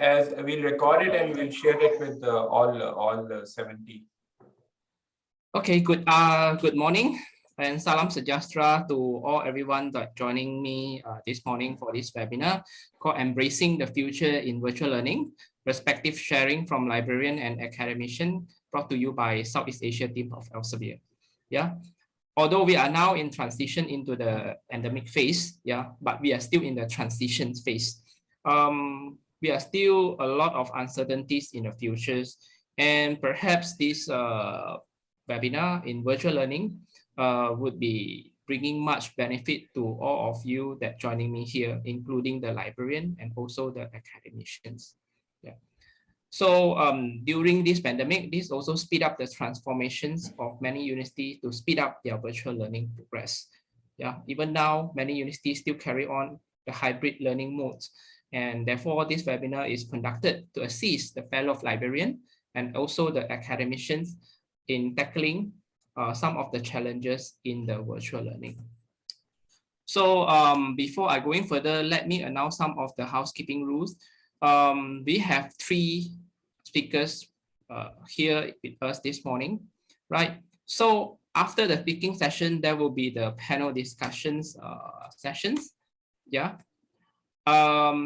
as we'll record it and we'll share it with all 70. Okay, good morning and salam sejahtera to everyone that joining me this morning for this webinar called Embracing the Future in Virtual Learning, Perspective Sharing from Librarian and Academician, brought to you by Southeast Asia team of Elsevier. Yeah. Although we are now in transition into the endemic phase, but we are still in the transition phase. We are still a lot of uncertainties in the futures, and perhaps this webinar in virtual learning would be bringing much benefit to all of you that joining me here, including the librarian and also the academicians. Yeah. So during this pandemic, this also speed up the transformations of many universities to speed up their virtual learning progress. Yeah, even now, many universities still carry on the hybrid learning modes. And therefore, this webinar is conducted to assist the fellow librarian and also the academicians in tackling some of the challenges in the virtual learning. So before I going further, let me announce some of the housekeeping rules. We have 3 speakers here with us this morning, right? So after the speaking session, there will be the panel discussions sessions. Yeah.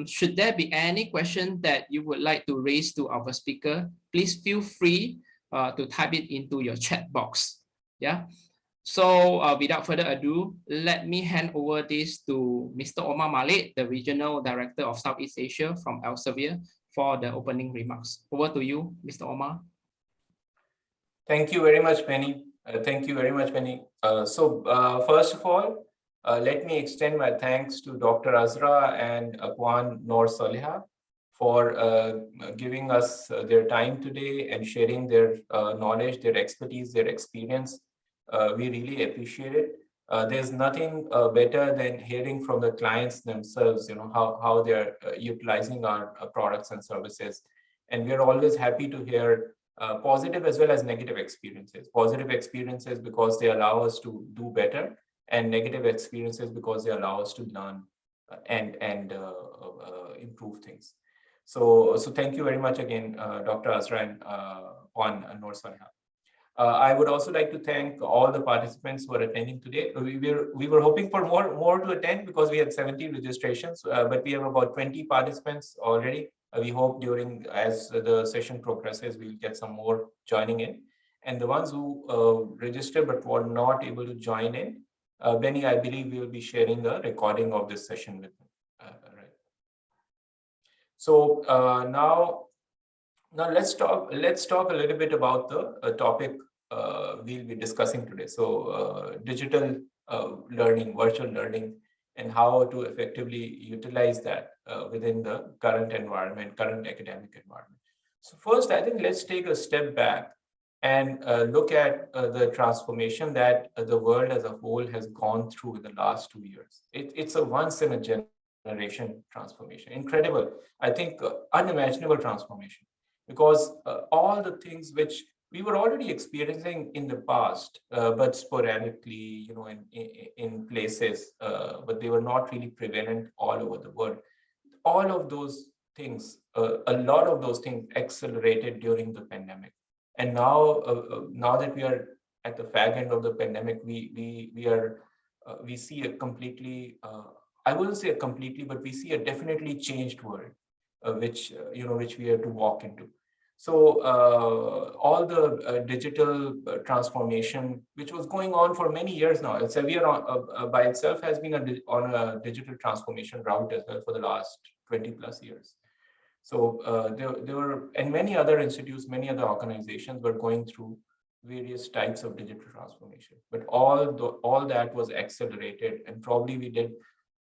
Should there be any question that you would like to raise to our speaker, please feel free to type it into your chat box. Yeah. So without further ado, let me hand over this to Mr. Omar Malik, the Regional Director of Southeast Asia from Elsevier, for the opening remarks. Over to you, Mr. Omar. Thank you very much, Benny. Thank you very much, Benny. First of all, let me extend my thanks to Dr. Azra and Puan Norsollehah for giving us their time today and sharing their knowledge, their expertise, their experience. We really appreciate it. There's nothing better than hearing from the clients themselves, you know, how they're utilizing our products and services. And we're always happy to hear positive as well as negative experiences. Positive experiences because they allow us to do better, and negative experiences because they allow us to learn and improve things. So thank you very much again, Dr. Azra and Puan Norsollehah. I would also like to thank all the participants who are attending today. We were hoping for more to attend because we had 70 registrations, but we have about 20 participants already. We hope as the session progresses, we'll get some more joining in. And the ones who registered but were not able to join in, Benny, I believe we will be sharing a recording of this session with them. Right. So now let's talk a little bit about the topic we'll be discussing today. So digital learning, virtual learning, and how to effectively utilize that within the current environment, current academic environment. So first, I think let's take a step back and look at the transformation that the world as a whole has gone through in the last 2 years. It's a once in a generation transformation. Incredible, I think unimaginable transformation, because all the things which we were already experiencing in the past, but sporadically, you know, in places, but they were not really prevalent all over the world. All of those things, a lot of those things accelerated during the pandemic. And now that we are at the fag end of the pandemic, we see a completely, I wouldn't say a completely, but we see a definitely changed world, which we have to walk into. So all the digital transformation, which was going on for many years now, Elsevier by itself has been on a digital transformation route as well for the last 20 plus years. So there were, and many other institutes, many other organizations were going through various types of digital transformation, but all that was accelerated, and probably we did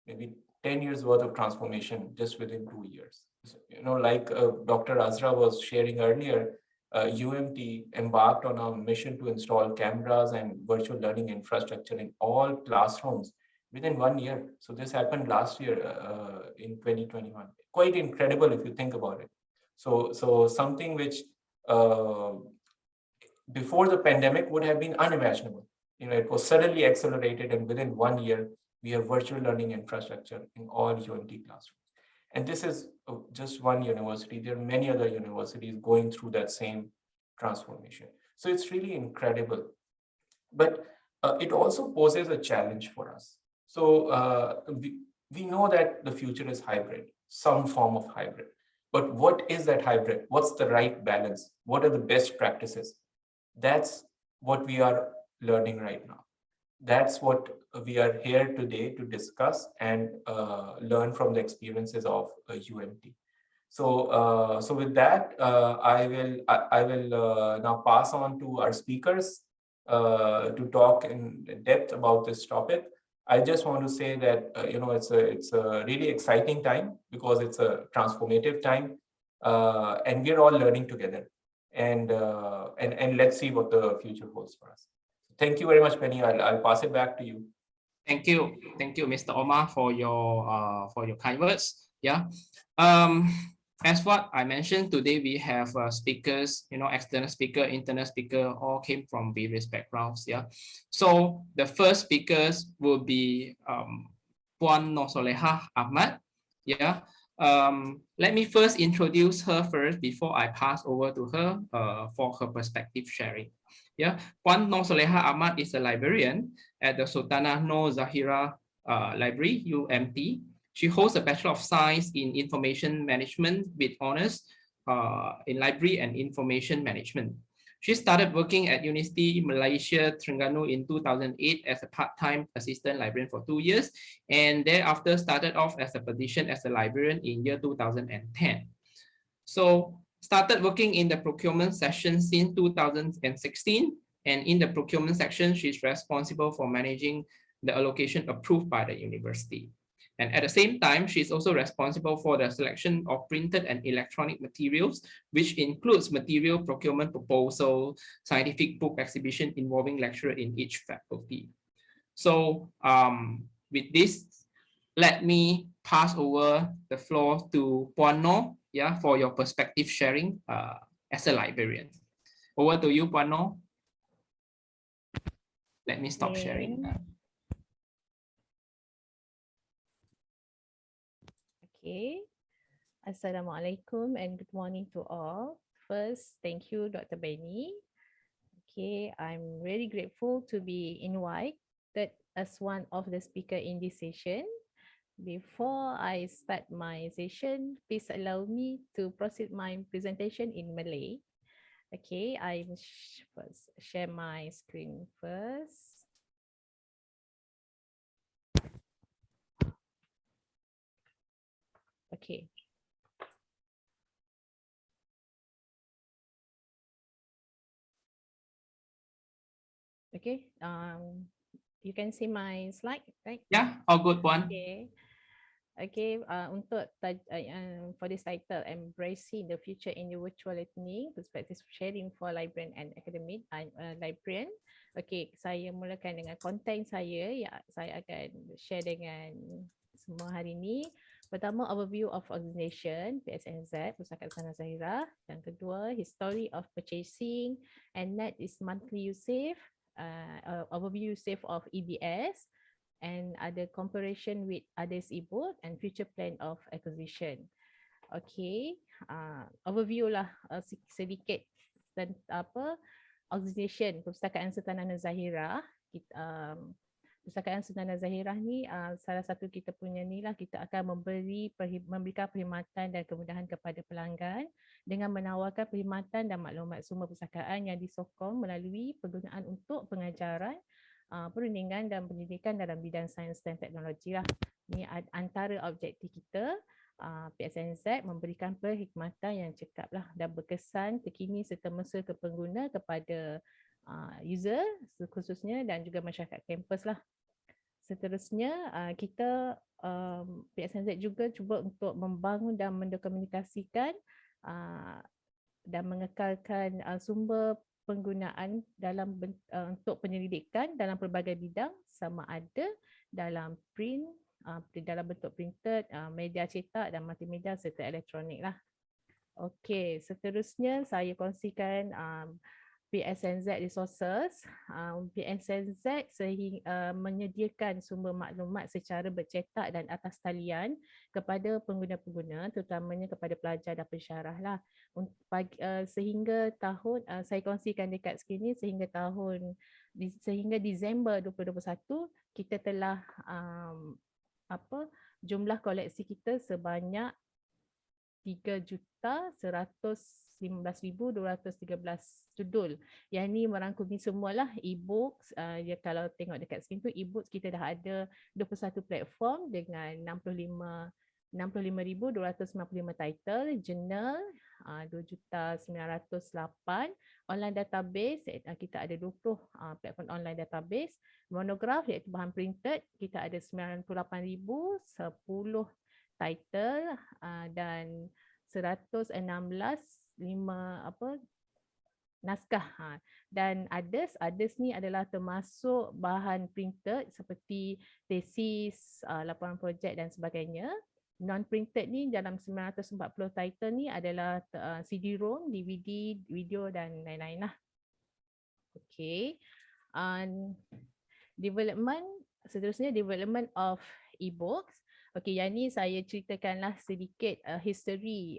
maybe 10 years worth of transformation just within 2 years. You know, like Dr. Azra was sharing earlier, UMT embarked on a mission to install cameras and virtual learning infrastructure in all classrooms within 1 year. So this happened last year in 2021. Quite incredible if you think about it. So something which before the pandemic would have been unimaginable. You know, it was suddenly accelerated, and within 1 year, we have virtual learning infrastructure in all UMT classrooms. And this is just one university. There are many other universities going through that same transformation. So it's really incredible. But it also poses a challenge for us. So we know that the future is hybrid, some form of hybrid. But what is that hybrid? What's the right balance? What are the best practices? That's what we are learning right now. That's what we are here today to discuss and learn from the experiences of UMT. So with that, I will now pass on to our speakers to talk in depth about this topic. I just want to say that it's a really exciting time because it's a transformative time, and we're all learning together. And let's see what the future holds for us. Thank you very much, Penny. I'll pass it back to you. Thank you, Mr. Omar, for your kind words. Yeah. As what I mentioned today, we have speakers, external speaker, internal speaker, all came from various backgrounds. Yeah. So the first speakers will be Puan Norsollehah Ahmad. Yeah. Let me first introduce her first before I pass over to her for her perspective sharing. Yeah, Puan Norsollehah Ahmad is a librarian at the Sultanah Noor Zahirah Library, UMT. She holds a Bachelor of Science in Information Management with honors in Library and Information Management. She started working at University Malaysia Terengganu in 2008 as a part-time assistant librarian for 2 years, and thereafter started off as a position as a librarian in year 2010. So started working in the procurement section since 2016, and in the procurement section, she's responsible for managing the allocation approved by the university. And at the same time, she's also responsible for the selection of printed and electronic materials, which includes material procurement proposal, scientific book exhibition involving lecturer in each faculty. So with this, let me pass over the floor to Puan Nor, yeah, for your perspective sharing as a librarian. Over to you, Puan Nor. Let me stop sharing. Okay. Assalamualaikum and good morning to all. First, thank you, Dr. Benny. Okay, I'm really grateful to be invited as one of the speaker in this session. Before I start my session, please allow me to proceed my presentation in Malay. Okay, I first share my screen first. Okay. Okay, you can see my slide, right? Yeah, all good, Puan. Okay. Okay, untuk for this title, Embracing the Future in the Virtual Learning, Perspective Sharing for Librarian and Academic, I'm a librarian. Okay, saya mulakan dengan konten saya, ya, saya akan share dengan semua hari ini. Pertama, overview of organization, PSNZ, Pusaka Sultanah Zahirah. Yang kedua, history of purchasing, and net is monthly usage, overview usage of EBS, and ada comparison with others eBook and future plan of acquisition. Okay, overview lah sedikit tentang apa organization Perpustakaan Sultanah Zahirah. Perpustakaan Sultanah Zahirah ni salah satu kita punya ni lah, kita akan memberikan perkhidmatan dan kemudahan kepada pelanggan dengan menawarkan perkhidmatan dan maklumat sumber perpustakaan yang disokong melalui penggunaan untuk pengajaran, perundingan dan pendidikan dalam bidang sains dan teknologi lah. Ini antara objektif kita. PSNZ memberikan perkhidmatan yang cekap lah dan berkesan, terkini serta mesra ke pengguna, kepada user khususnya dan juga masyarakat kampus lah. Seterusnya kita PSNZ juga cuba untuk membangun dan mendokumentasikan dan mengekalkan sumber penggunaan dalam untuk penyelidikan dalam pelbagai bidang, sama ada dalam print, dalam bentuk printed, media cetak dan multimedia serta elektronik lah. Okey, seterusnya saya kongsikan PSNZ resources. PSNZ menyediakan sumber maklumat secara bercetak dan atas talian kepada pengguna-pengguna, terutamanya kepada pelajar dan pensyarah lah. Sehingga tahun, saya kongsikan dekat sini, sehingga Disember 2021 kita telah jumlah koleksi kita sebanyak 3,115,213 judul. Yang ni merangkumi semualah e-books. Kalau tengok dekat sini tu, e-books kita dah ada 21 platform dengan 65,295 title, journal 2,908, online database kita ada 20 platform online database, monograf iaitu bahan printed kita ada 98,010 title dan 116 naskah. Dan others ni adalah termasuk bahan printed seperti tesis, laporan projek dan sebagainya. Non-printed ni dalam 940 title ni adalah CD-ROM, DVD, video dan lain-lain lah. Okay. Seterusnya development of e-books. Okey, yang ni saya ceritakanlah sedikit history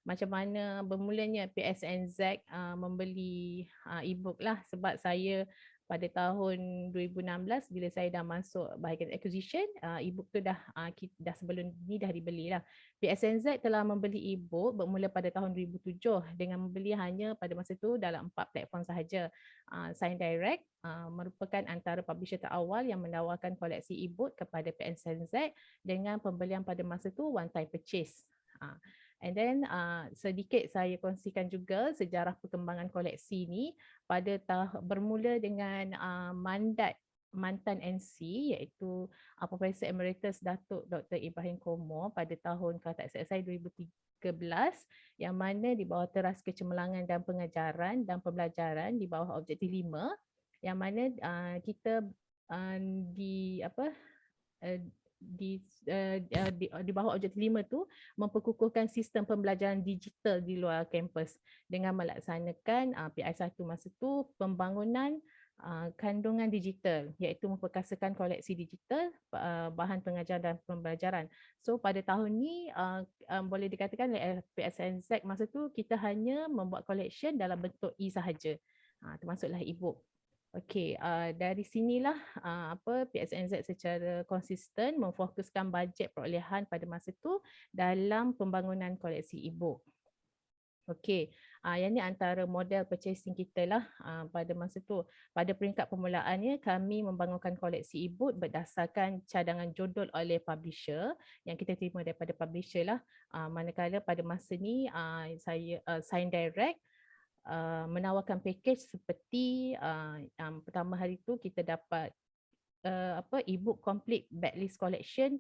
macam mana bermulanya PSNZ membeli e-book lah, sebab saya pada tahun 2016 bila saya dah masuk bahagian acquisition, e-book tu dah sebelum ni dah dibeli lah. PSNZ telah membeli e-book bermula pada tahun 2007 dengan membeli hanya pada masa tu dalam 4 platform sahaja. ScienceDirect merupakan antara publisher terawal yang menawarkan koleksi e-book kepada PSNZ dengan pembelian pada masa tu one time purchase. And then sedikit saya kongsikan juga sejarah perkembangan koleksi ni bermula dengan mandat mantan NC iaitu Profesor Emeritus Datuk Dr. Ibrahim Komo pada tahun, kalau tak silap saya, 2013, yang mana di bawah teras kecemerlangan dan pengajaran dan pembelajaran di bawah objektif 5, yang mana kita di bawah objektif 5 tu memperkukuhkan sistem pembelajaran digital di luar kampus dengan melaksanakan PI1 masa tu pembangunan kandungan digital, iaitu memperkasakan koleksi digital bahan pengajaran dan pembelajaran. So pada tahun ni boleh dikatakan PSNZ masa tu kita hanya membuat collection dalam bentuk e sahaja, termasuklah e-book. Okey, dari sinilah PSNZ secara konsisten memfokuskan bajet perolehan pada masa tu dalam pembangunan koleksi e-book. Okey, yang ni antara model purchasing kita lah pada masa tu. Pada peringkat permulaannya, kami membangunkan koleksi e-book berdasarkan cadangan jodol oleh publisher yang kita terima daripada publisher lah. Manakala pada masa ni ScienceDirect menawarkan package seperti pertama hari tu kita dapat e-book complete backlist collection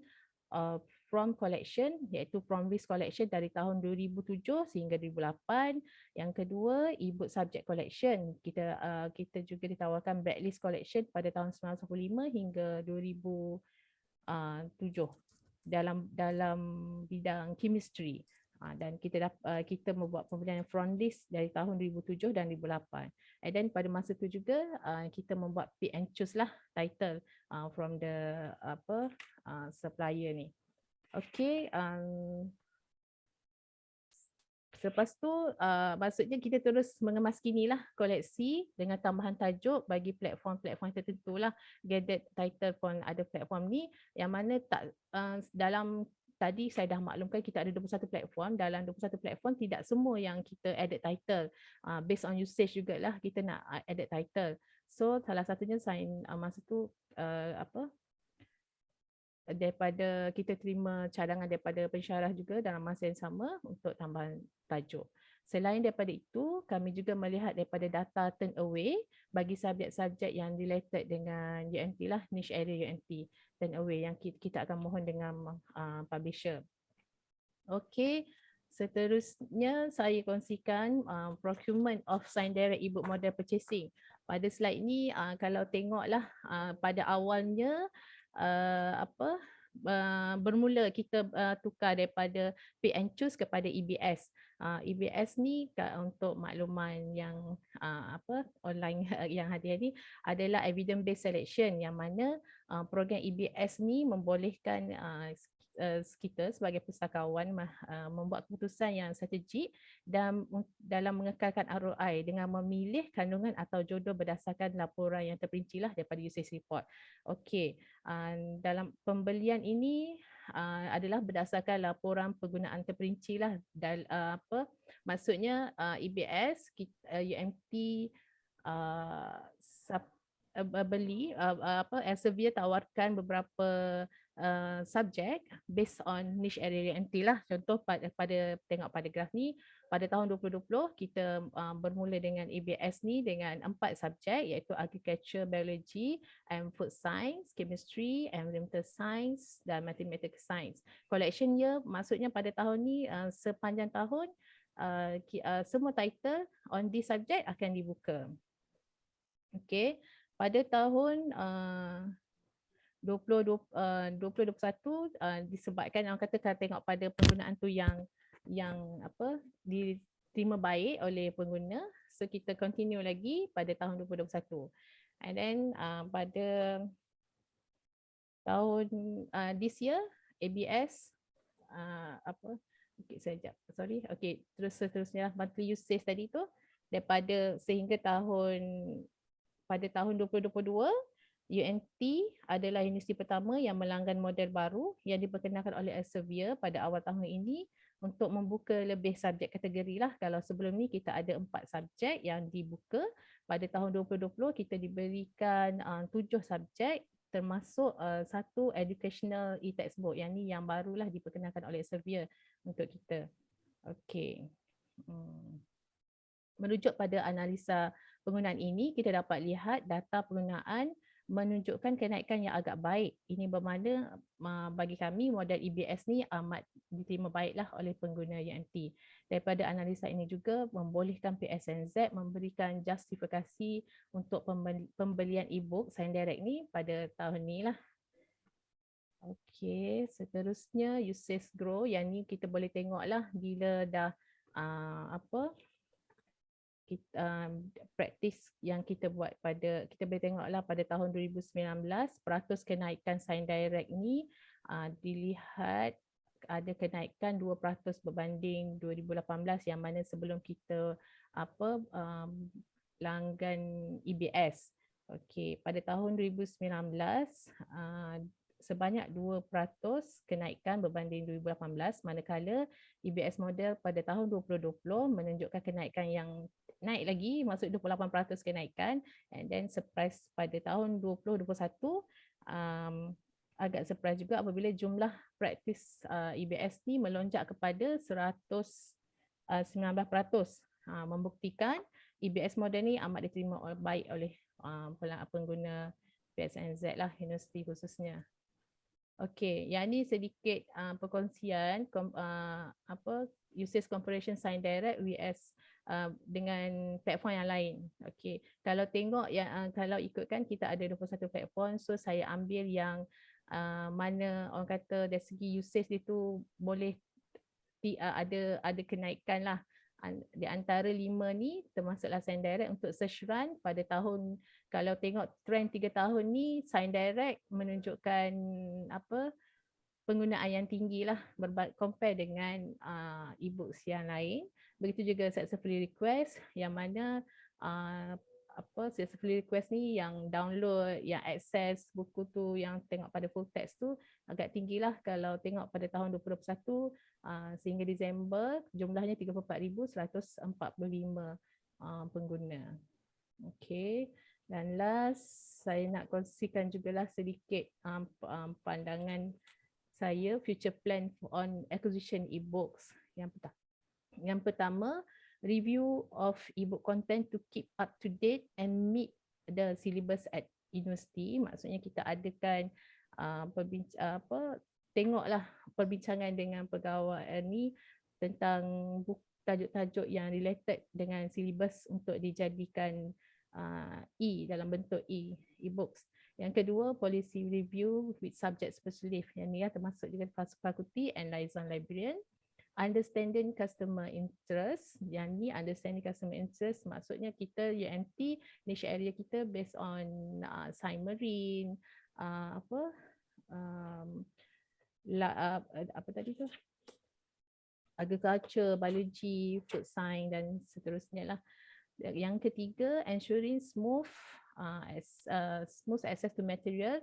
from collection, iaitu from list collection dari tahun 2007 sehingga 2008. Yang kedua, e-book subject collection. Kita juga ditawarkan backlist collection pada tahun 1995 hingga 2007 dalam bidang chemistry. Dan kita membuat pembelian front list dari tahun 2007 dan 2008. And then pada masa tu juga kita membuat pick and choose lah title from the supplier ni. Okay, selepas tu maksudnya kita terus mengemas-kinilah koleksi dengan tambahan tajuk bagi platform-platform tertentu lah. Gathered title pun ada platform ni, yang mana dalam tadi saya dah maklumkan kita ada 21 platform. Dalam 21 platform tidak semua yang kita edit title. Based on usage jugalah kita nak edit title. So salah satunya masa tu daripada kita terima cadangan daripada pensyarah juga dalam masa yang sama untuk tambahan tajuk. Selain daripada itu, kami juga melihat daripada data turn-away bagi subjek-subjek yang related dengan UNT lah, niche area UNT, turn-away yang kita akan mohon dengan publisher. Okey, seterusnya saya kongsikan procurement of ScienceDirect e-book model purchasing. Pada slide ni kalau tengoklah pada awalnya bermula kita tukar daripada pick and choose kepada EBS. EBS ni untuk makluman yang online yang hadir ni adalah evidence based selection, yang mana program EBS ni membolehkan kita sebagai pustakawan membuat keputusan yang strategik dan dalam mengekalkan ROI dengan memilih kandungan atau jodoh berdasarkan laporan yang terperinci lah daripada usage report. Okey, dalam pembelian ini adalah berdasarkan laporan penggunaan terperinci lah. Maksudnya EBS, UMT beli Elsevier tawarkan beberapa subjek based on niche area UMT lah. Contoh pada tengok pada graf ni, pada tahun 2020 kita bermula dengan EBS ni dengan 4 subjek, iaitu agriculture, biology and food science, chemistry, environmental science dan mathematical science. Collection year maksudnya pada tahun ni sepanjang tahun semua title on this subject akan dibuka. Okey, pada tahun 2021 disebabkan orang kata kalau tengok pada penggunaan tu yang diterima baik oleh pengguna, so kita continue lagi pada tahun 2021. And then pada tahun this year ABS okey sekejap, sorry. Okey, seterusnya monthly usage tadi tu daripada sehingga pada tahun 2022 UNT adalah universiti pertama yang melanggan model baru yang diperkenalkan oleh Elsevier pada awal tahun ini untuk membuka lebih subjek kategori lah. Kalau sebelum ni kita ada 4 subjek yang dibuka, pada tahun 2020 kita diberikan 7 subjek termasuk 1 educational e-textbook, yang ni yang barulah diperkenalkan oleh Elsevier untuk kita. Okey. Merujuk pada analisa penggunaan ini, kita dapat lihat data penggunaan menunjukkan kenaikan yang agak baik. Ini bermakna bagi kami model EBS ni amat diterima baiklah oleh pengguna UMT. Daripada analisa ini juga membolehkan PSNZ memberikan justifikasi untuk pembelian eBook ScienceDirect ni pada tahun ni lah. Okey, seterusnya usage grow, yang ni kita boleh tengok lah bila dah praktis yang kita buat kita boleh tengoklah pada tahun 2019 peratus kenaikan ScienceDirect ni dilihat ada kenaikan 2% berbanding 2018, yang mana sebelum kita langgan EBS. Okey, pada tahun 2019 sebanyak 2% kenaikan berbanding 2018, manakala EBS model pada tahun 2020 menunjukkan kenaikan yang naik lagi, maksud 28% kenaikan, and then surprise pada tahun 2021 agak surprise juga apabila jumlah praktis EBS ni melonjak kepada 19%, membuktikan EBS model ni amat diterima baik oleh pengguna PSNZ lah, universiti khususnya. Okey, yang ni sedikit perkongsian usage comparison ScienceDirect vs dengan platform yang lain. Okey, kalau tengok kalau ikutkan kita ada 21 platform, so saya ambil yang mana orang kata dari segi usage itu boleh ada kenaikan lah. Di antara 5 ni termasuklah ScienceDirect untuk search run pada tahun, kalau tengok trend 3 tahun ni ScienceDirect menunjukkan penggunaan yang tinggi lah compare dengan e-books yang lain. Begitu juga successfully request, yang mana successfully request ni yang download, yang access buku tu, yang tengok pada full text tu agak tinggi lah. Kalau tengok pada tahun 2021 sehingga Disember jumlahnya 34,145 pengguna. Okey, dan last saya nak kongsikan jugalah sedikit pandangan saya future plan on acquisition e-books. Yang pertama, review of e-book content to keep up to date and meet the syllabus at university. Maksudnya kita adakan tengoklah perbincangan dengan pegawai ni tentang tajuk-tajuk yang related dengan syllabus untuk dijadikan dalam bentuk e-books. Yang kedua, policy review with subject specialist. Yang ni termasuk juga fakulty and liaison librarian. understanding customer interest. Yang ni understanding customer interest maksudnya kita UMT niche area kita based on science marine, apa tadi tu, agriculture, biology, food science dan seterusnya lah. Yang ketiga, ensuring smooth access to material,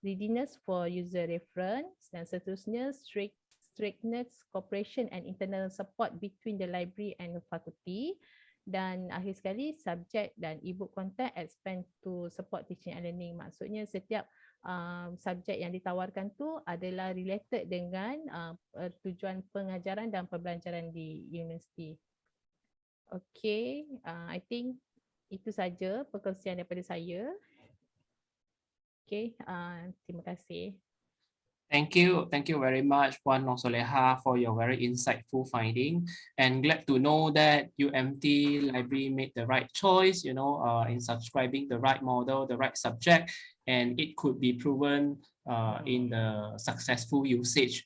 readiness for user reference dan seterusnya, strictness, cooperation and internal support between the library and the faculty. Dan akhir sekali, subject dan eBook content expand to support teaching and learning. Maksudnya setiap subjek yang ditawarkan tu adalah related dengan tujuan pengajaran dan pembelajaran di universiti. Okay, I think itu saja perkongsian daripada saya. Okay, terima kasih. Thank you very much, Puan Norsollehah, for your very insightful finding. And glad to know that UMT Library made the right choice, in subscribing the right model, the right subject, and it could be proven in the successful usage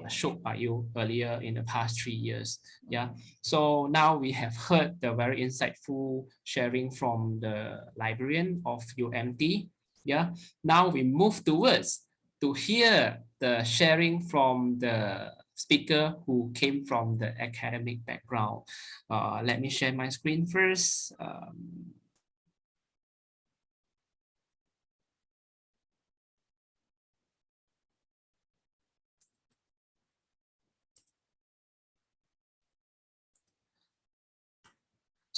showed by you earlier in the past 3 years. Yeah. So now we have heard the very insightful sharing from the librarian of UMT. Yeah. Now we move towards to hear the sharing from the speaker who came from the academic background. Let me share my screen first.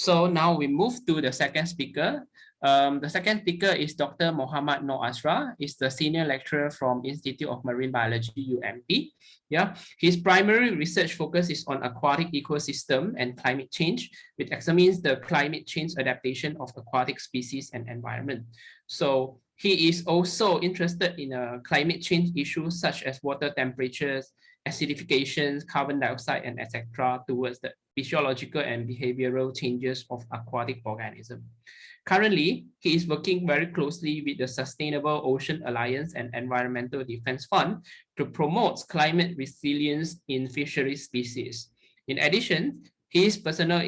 So now we move to the second speaker. The second speaker is Dr. Mohamad Azra. He's the senior lecturer from Institute of Marine Biology, UMP. Yeah, his primary research focus is on aquatic ecosystem and climate change, which examines the climate change adaptation of aquatic species and environment. So he is also interested in climate change issues such as water temperatures, acidification, carbon dioxide, and etc. towards the physiological and behavioral changes of aquatic organisms. Currently, he is working very closely with the Sustainable Ocean Alliance and Environmental Defense Fund to promote climate resilience in fishery species. In addition, his personal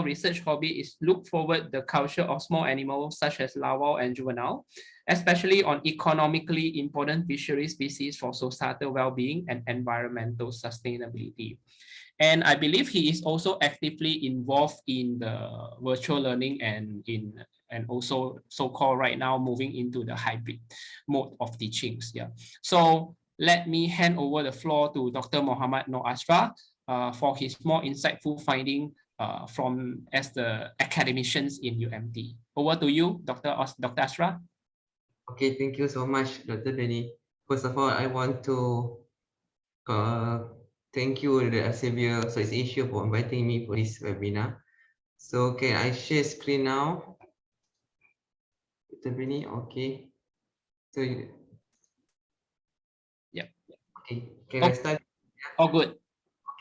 research hobby is look forward the culture of small animals such as larval and juvenile, especially on economically important fishery species for societal well-being and environmental sustainability. And I believe he is also actively involved in the virtual learning and also so-called right now moving into the hybrid mode of teachings. Yeah. So let me hand over the floor to Dr. Mohamad Azra for his more insightful finding from as the academicians in UMT. Over to you, Dr. Azra. Okay, thank you so much, Dr. Benny. First of all, I want to thank you, the Elsevier Southeast Asia, for inviting me for this webinar. So can I share screen now? Dr. Benny, okay. So yeah. Okay, can I start? Oh, good.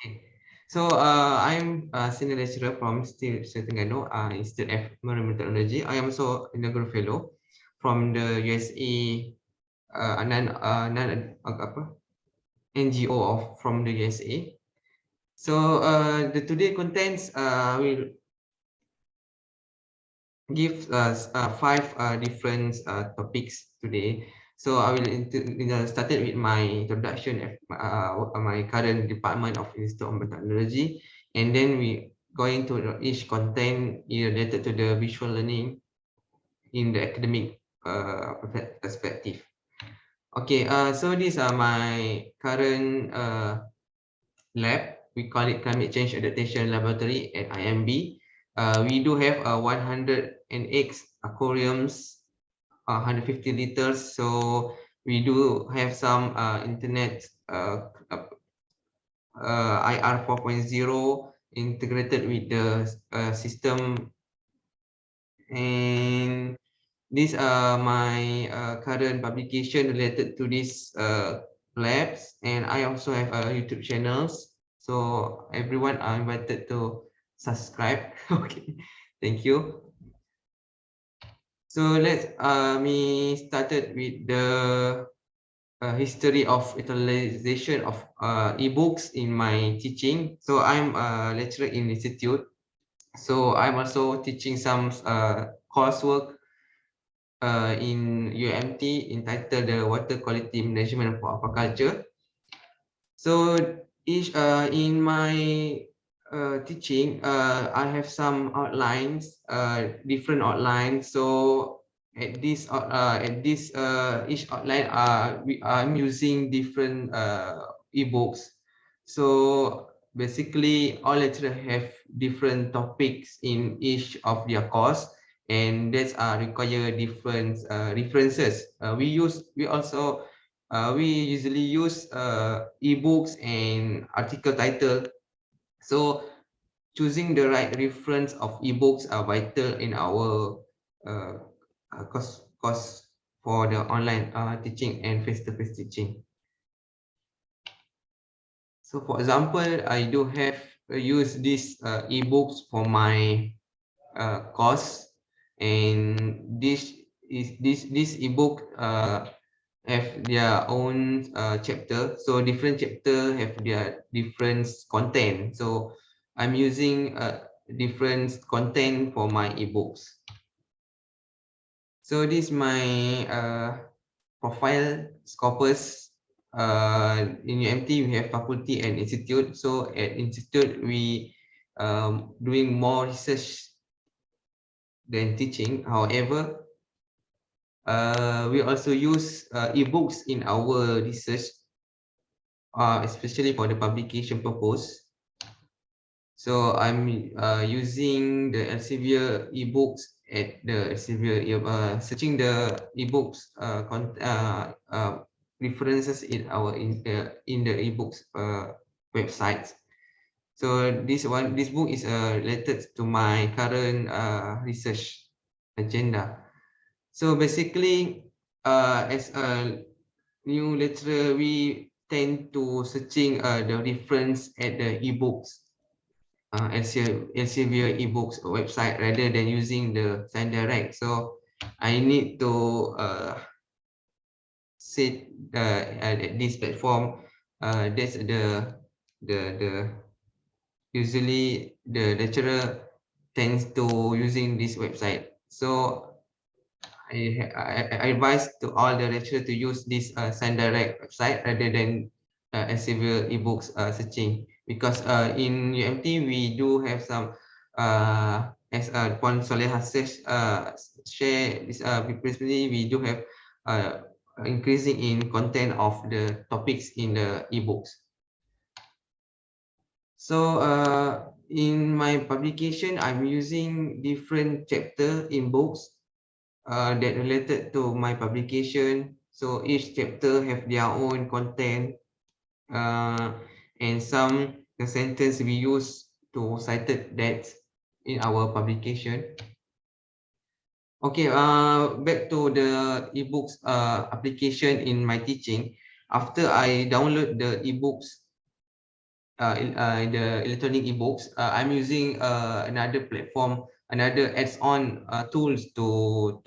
Okay. So I'm a senior lecturer from Terengganu Institute of Marine Meteorology. I am also inaugural fellow from the USA NGO from the USA. So the today contents will give us 5 different topics today. So I will started with my introduction of my current department of Institute of Meteorology, and then we going to each content related to the visual learning in the academic perspective. Okay, so these are my current lab. We call it Climate Change Adaptation Laboratory at IMB. We do have 108 aquariums, 150 liters. So we do have some internet IR 4.0 integrated with the system, and these are my current publication related to these labs, and I also have YouTube channels. So everyone are invited to subscribe. Okay, thank you. So let's me started with the history of utilization of ebooks in my teaching. So I'm a lecturer in institute. So I'm also teaching some coursework in UMT entitled the Water Quality Management for Aquaculture. So in my teaching, I have some outlines, different outlines. So at this each outline, I'm using different ebooks. So basically, all lecturers have different topics in each of their course, and that's require different references. We usually use ebooks and article title. So choosing the right reference of ebooks are vital in our course for the online teaching and face-to-face teaching. So for example, I do have use these ebooks for my course, and this ebook have their own chapter. So different chapter have their different content. So I'm using different content for my ebooks. So this is my profile scopus. In UMT, we have faculty and institute. So at institute, we doing more research than teaching. However, we also use ebooks in our research, especially for the publication purpose. So I'm using the Elsevier ebooks at the Elsevier, searching the ebooks references in the ebooks websites. So this book is related to my current research agenda. So basically, as a new lecturer, we tend to searching the reference at the ebooks, Elsevier ebooks website rather than using the ScienceDirect. So I need to sit at this platform. That's the usually the lecturer tends to using this website. So I advise to all the lecturers to use this ScienceDirect website rather than Elsevier ebooks searching, because in UMT we do have some as Puan Solehah share this previously, we do have increasing in content of the topics in the ebooks. So in my publication, I'm using different chapter in books that related to my publication. So each chapter have their own content, and some the sentence we use to cited that in our publication. Okay, back to the ebooks application in my teaching. After I download the ebooks, the electronic ebooks, I'm using another platform, another adds-on tools to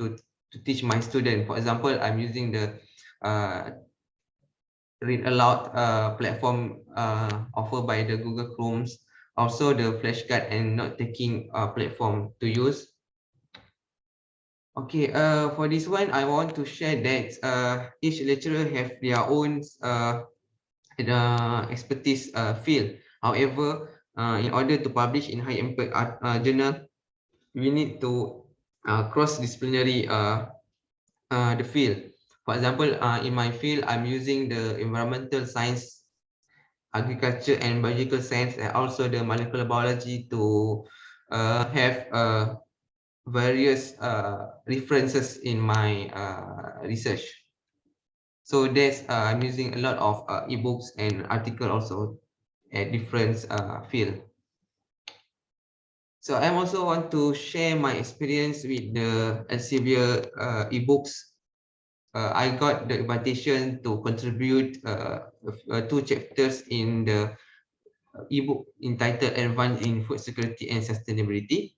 teach my student. For example, I'm using the read aloud platform offered by the Google Chromes, also the flashcard and note-taking platform to use. Okay, for this one, I want to share that each lecturer have their own expertise field. However, in order to publish in high impact journal, we need to cross-disciplinary the field. For example, in my field, I'm using the environmental science, agriculture and biological science, and also the molecular biology to have various references in my research. So that's I'm using a lot of ebooks and article also at different field. So I also want to share my experience with the Elsevier ebooks. I got the invitation to contribute 2 chapters in the ebook entitled Advanced in Food Security and Sustainability.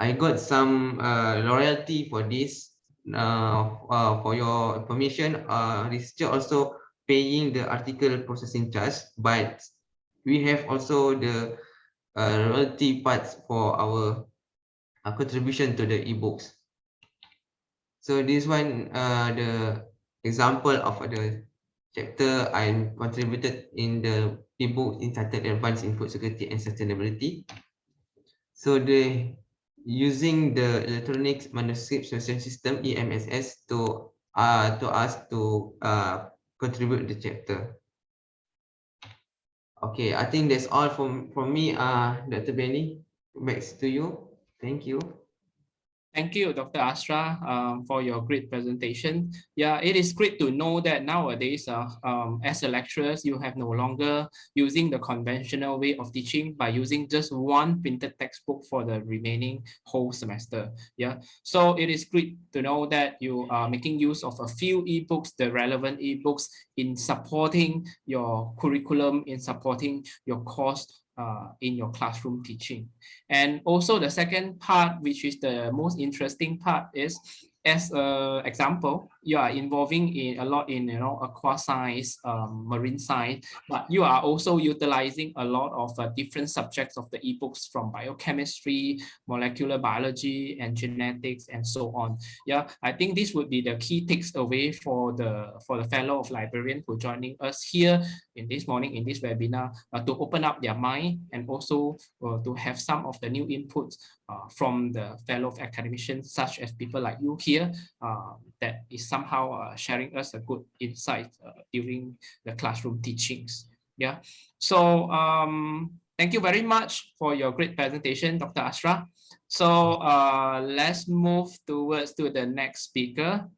I got some loyalty for this. For your information, researcher also paying the article processing charge, but we have also the royalty parts for our contribution to the ebooks. So this one, the example of the chapter I contributed in the ebook entitled Advanced in Food Security and Sustainability. So the using the electronic manuscript solution system EMSS to us to contribute the chapter. Okay, I think that's all from me. Dr. Benny, back to you. Thank you. Thank you, Dr. Azra, for your great presentation. Yeah, it is great to know that nowadays, as a lecturer, you have no longer using the conventional way of teaching by using just one printed textbook for the remaining whole semester. Yeah, so it is great to know that you are making use of a few ebooks, the relevant ebooks, in supporting your curriculum, in supporting your course in your classroom teaching. And also the second part, which is the most interesting part, is as an example, you are involving in a lot in aqua science, marine science, but you are also utilizing a lot of different subjects of the ebooks from biochemistry, molecular biology, and genetics, and so on. Yeah, I think this would be the key takes away for the fellow of librarian who are joining us here in this morning in this webinar, to open up their mind and also to have some of the new inputs from the fellow academicians, such as people like you here, that is somehow sharing us a good insight during the classroom teachings. Yeah, so thank you very much for your great presentation, Dr. Azra. So let's move towards to the next speaker.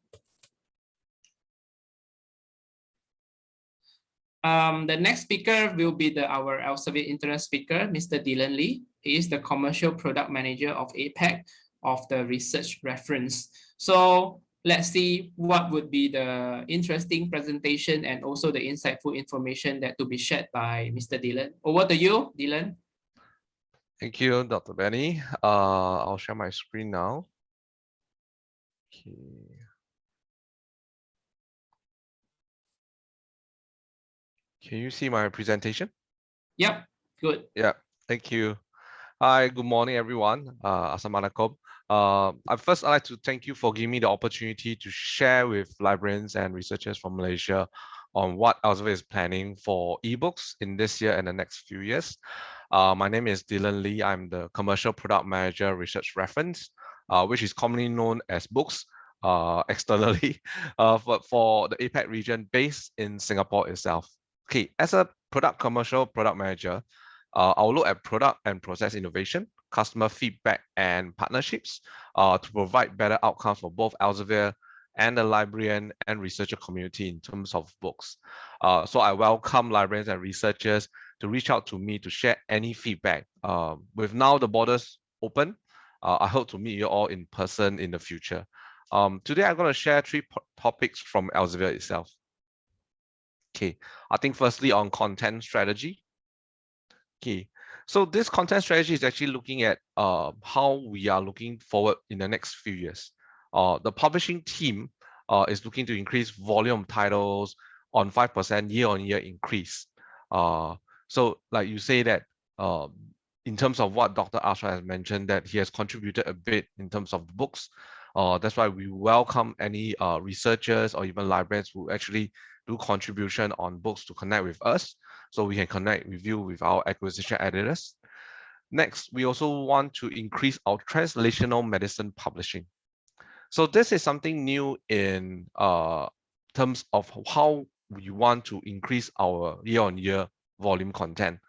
The next speaker will be our Elsevier internal speaker, Mr. Delon Lee. He is the commercial product manager of APAC of the research reference. So let's see what would be the interesting presentation and also the insightful information that to be shared by Mr. Delon. Over to you, Delon. Thank you, Dr. Benny. I'll share my screen now. Okay. Can you see my presentation? Yep, good. Yeah, thank you. Hi, good morning, everyone. Assalamualaikum. I'd like to thank you for giving me the opportunity to share with librarians and researchers from Malaysia on what Elsevier is planning for ebooks in this year and the next few years. My name is Delon Lee. I'm the Commercial Product Manager Research Reference, which is commonly known as books externally, for the APAC region based in Singapore itself. Okay, as a commercial product manager, I'll look at product and process innovation, customer feedback, and partnerships to provide better outcomes for both Elsevier and the librarian and researcher community in terms of books. So I welcome librarians and researchers to reach out to me to share any feedback. With now the borders open, I hope to meet you all in person in the future. Today I'm going to share three topics from Elsevier itself. Okay, I think firstly on content strategy. Okay, so this content strategy is actually looking at how we are looking forward in the next few years. The publishing team is looking to increase volume of titles on 5% year-on-year increase. So like you say that in terms of what Dr. Azra has mentioned, that he has contributed a bit in terms of the books. That's why we welcome any researchers or even librarians who actually do contribution on books to connect with us, so we can connect with you with our acquisition editors. Next, we also want to increase our translational medicine publishing. So this is something new in terms of how we want to increase our year-on-year volume content.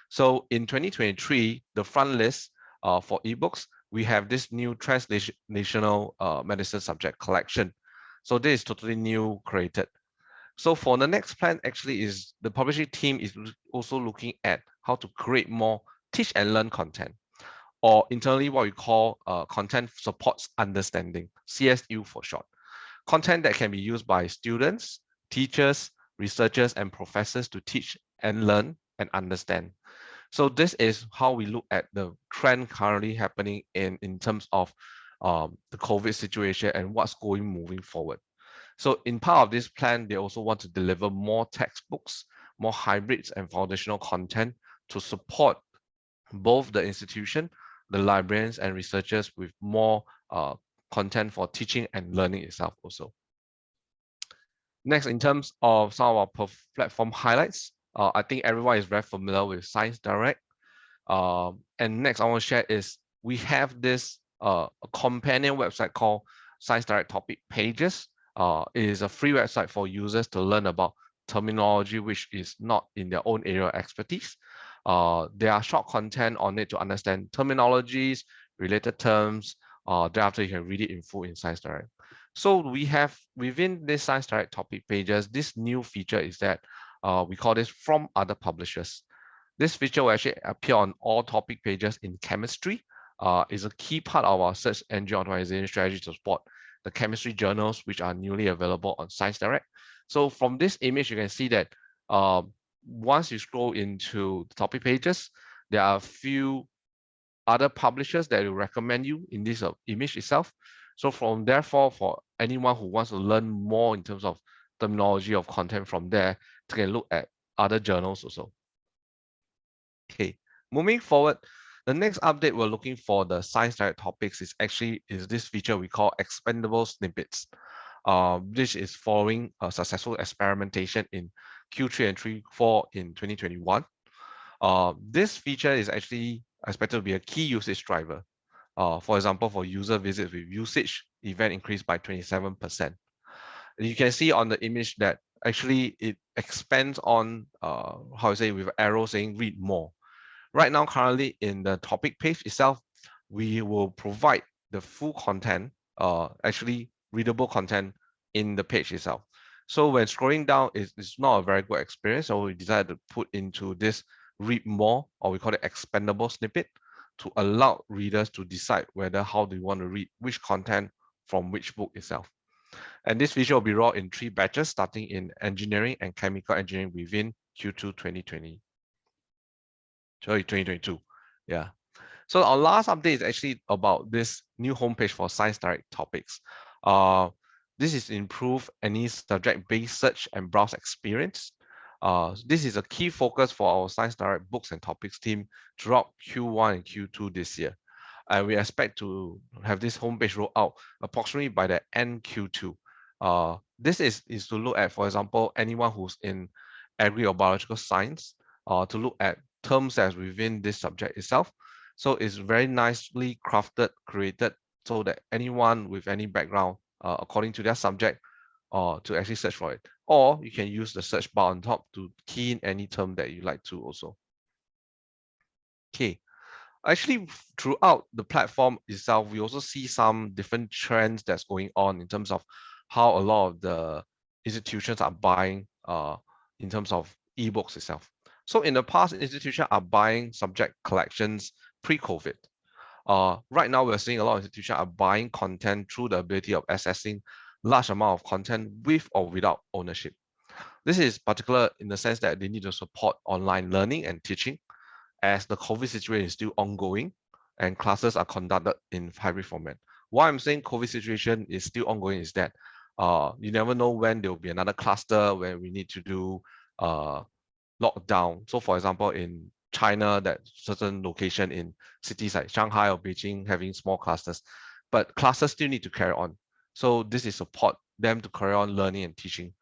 So in 2023, the front list for ebooks, we have this new translational medicine subject collection. So this is totally new created. So for the next plan, actually, is the publishing team is also looking at how to create more teach and learn content, or internally what we call content supports understanding, CSU for short. Content that can be used by students, teachers, researchers, and professors to teach and learn and understand. So this is how we look at the trend currently happening in terms of the COVID situation and what's moving forward. So in part of this plan, they also want to deliver more textbooks, more hybrids and foundational content to support both the institution, the librarians and researchers with more content for teaching and learning itself also. Next, in terms of some of our platform highlights, I think everyone is very familiar with ScienceDirect. And next I want to share is we have this a companion website called ScienceDirect Topic Pages. It is a free website for users to learn about terminology which is not in their own area of expertise. There are short content on it to understand terminologies, related terms. Thereafter, you can read it in full in ScienceDirect. So we have within this ScienceDirect topic pages, this new feature is that we call this from other publishers. This feature will actually appear on all topic pages in chemistry. Is a key part of our search engine optimization strategy to support the chemistry journals, which are newly available on ScienceDirect. So from this image, you can see that once you scroll into the topic pages, there are a few other publishers that will recommend you in this image itself. So from therefore, for anyone who wants to learn more in terms of terminology of content from there, they can look at other journals also. Okay, moving forward, the next update we're looking for the ScienceDirect topics is this feature we call expandable snippets. This is following a successful experimentation in Q3 and Q4 in 2021. This feature is actually expected to be a key usage driver. For example, for user visits with usage event increased by 27%. And you can see on the image that actually it expands on with arrow saying read more. Right now, currently in the topic page itself, we will provide the full content, actually readable content in the page itself. So when scrolling down, it's not a very good experience. So we decided to put into this read more, or we call it expandable snippet, to allow readers to decide how they want to read which content from which book itself. And this feature will be rolled in 3 batches, starting in engineering and chemical engineering within Q2 2022. Yeah. So our last update is actually about this new homepage for ScienceDirect topics. This is improve any subject-based search and browse experience. This is a key focus for our ScienceDirect books and topics team throughout Q1 and Q2 this year. And we expect to have this homepage rolled out approximately by the end Q2. This is to look at, for example, anyone who's in agri or biological science, to look at terms as within this subject itself. So it's very nicely crafted, created, so that anyone with any background, according to their subject, to actually search for it. Or you can use the search bar on top to key in any term that you like to also. Okay. Actually, throughout the platform itself, we also see some different trends that's going on in terms of how a lot of the institutions are buying in terms of ebooks itself. So in the past, institutions are buying subject collections pre-COVID. Right now, we're seeing a lot of institutions are buying content through the ability of accessing large amount of content with or without ownership. This is particular in the sense that they need to support online learning and teaching, as the COVID situation is still ongoing and classes are conducted in hybrid format. Why I'm saying COVID situation is still ongoing is that you never know when there will be another cluster where we need to do lockdown. So for example, in China, that certain location in cities like Shanghai or Beijing having small clusters, but classes still need to carry on. So this is support them to carry on learning and teaching.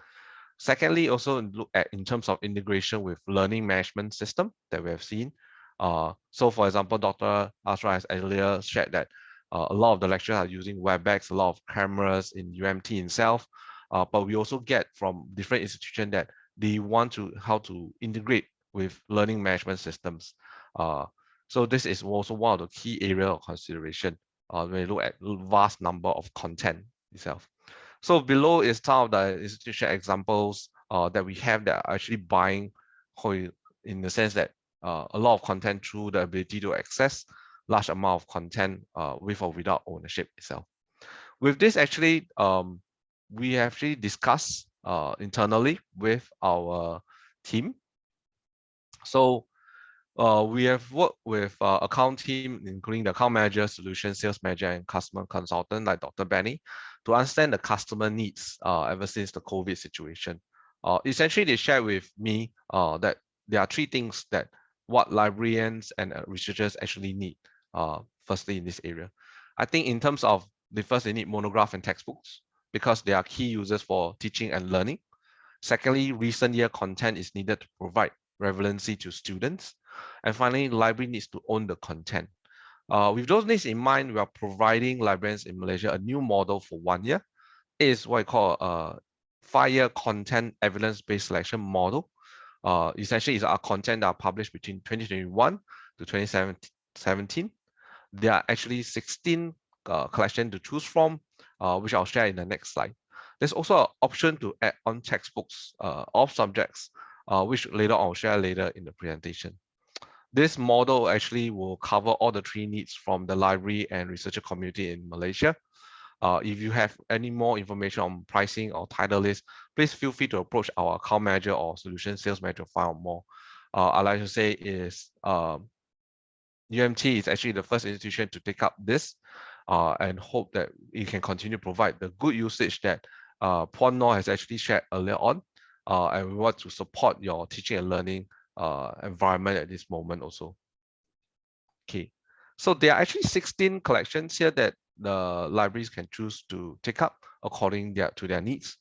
Secondly, also look at in terms of integration with learning management system that we have seen. So for example, Dr. Azra has earlier shared that a lot of the lecturers are using WebEx, a lot of cameras in UMT itself, but we also get from different institutions that they want how to integrate with learning management systems. So this is also one of the key areas of consideration when you look at vast number of content itself. So below is some of the institution examples that we have that are actually buying in the sense that a lot of content through the ability to access large amount of content with or without ownership itself. With this, actually, we actually discussed internally with our team. So we have worked with account team, including the account manager, solution sales manager, and customer consultant like Dr. Benny, to understand the customer needs ever since the COVID situation. Essentially, they shared with me that there are three things that what librarians and researchers actually need. Firstly, in this area, I think in terms of the first, they need monograph and textbooks because they are key users for teaching and learning. Secondly, recent year content is needed to provide relevancy to students. And finally, the library needs to own the content. With those needs in mind, we are providing librarians in Malaysia a new model for 1 year. It is what I call a 5-year content evidence-based selection model. Essentially, it's our content that are published between 2021 to 2017. There are actually 16 collections to choose from, which I'll share in the next slide. There's also an option to add on textbooks of subjects, which later I'll share later in the presentation. This model actually will cover all the three needs from the library and researcher community in Malaysia. If you have any more information on pricing or title list, please feel free to approach our account manager or solution sales manager to find out more. I'd like to say is UMT is actually the first institution to take up this and hope that it can continue to provide the good usage that Puan has actually shared earlier on. And we want to support your teaching and learning environment at this moment also. Okay, so there are actually 16 collections here that the libraries can choose to take up according to their needs.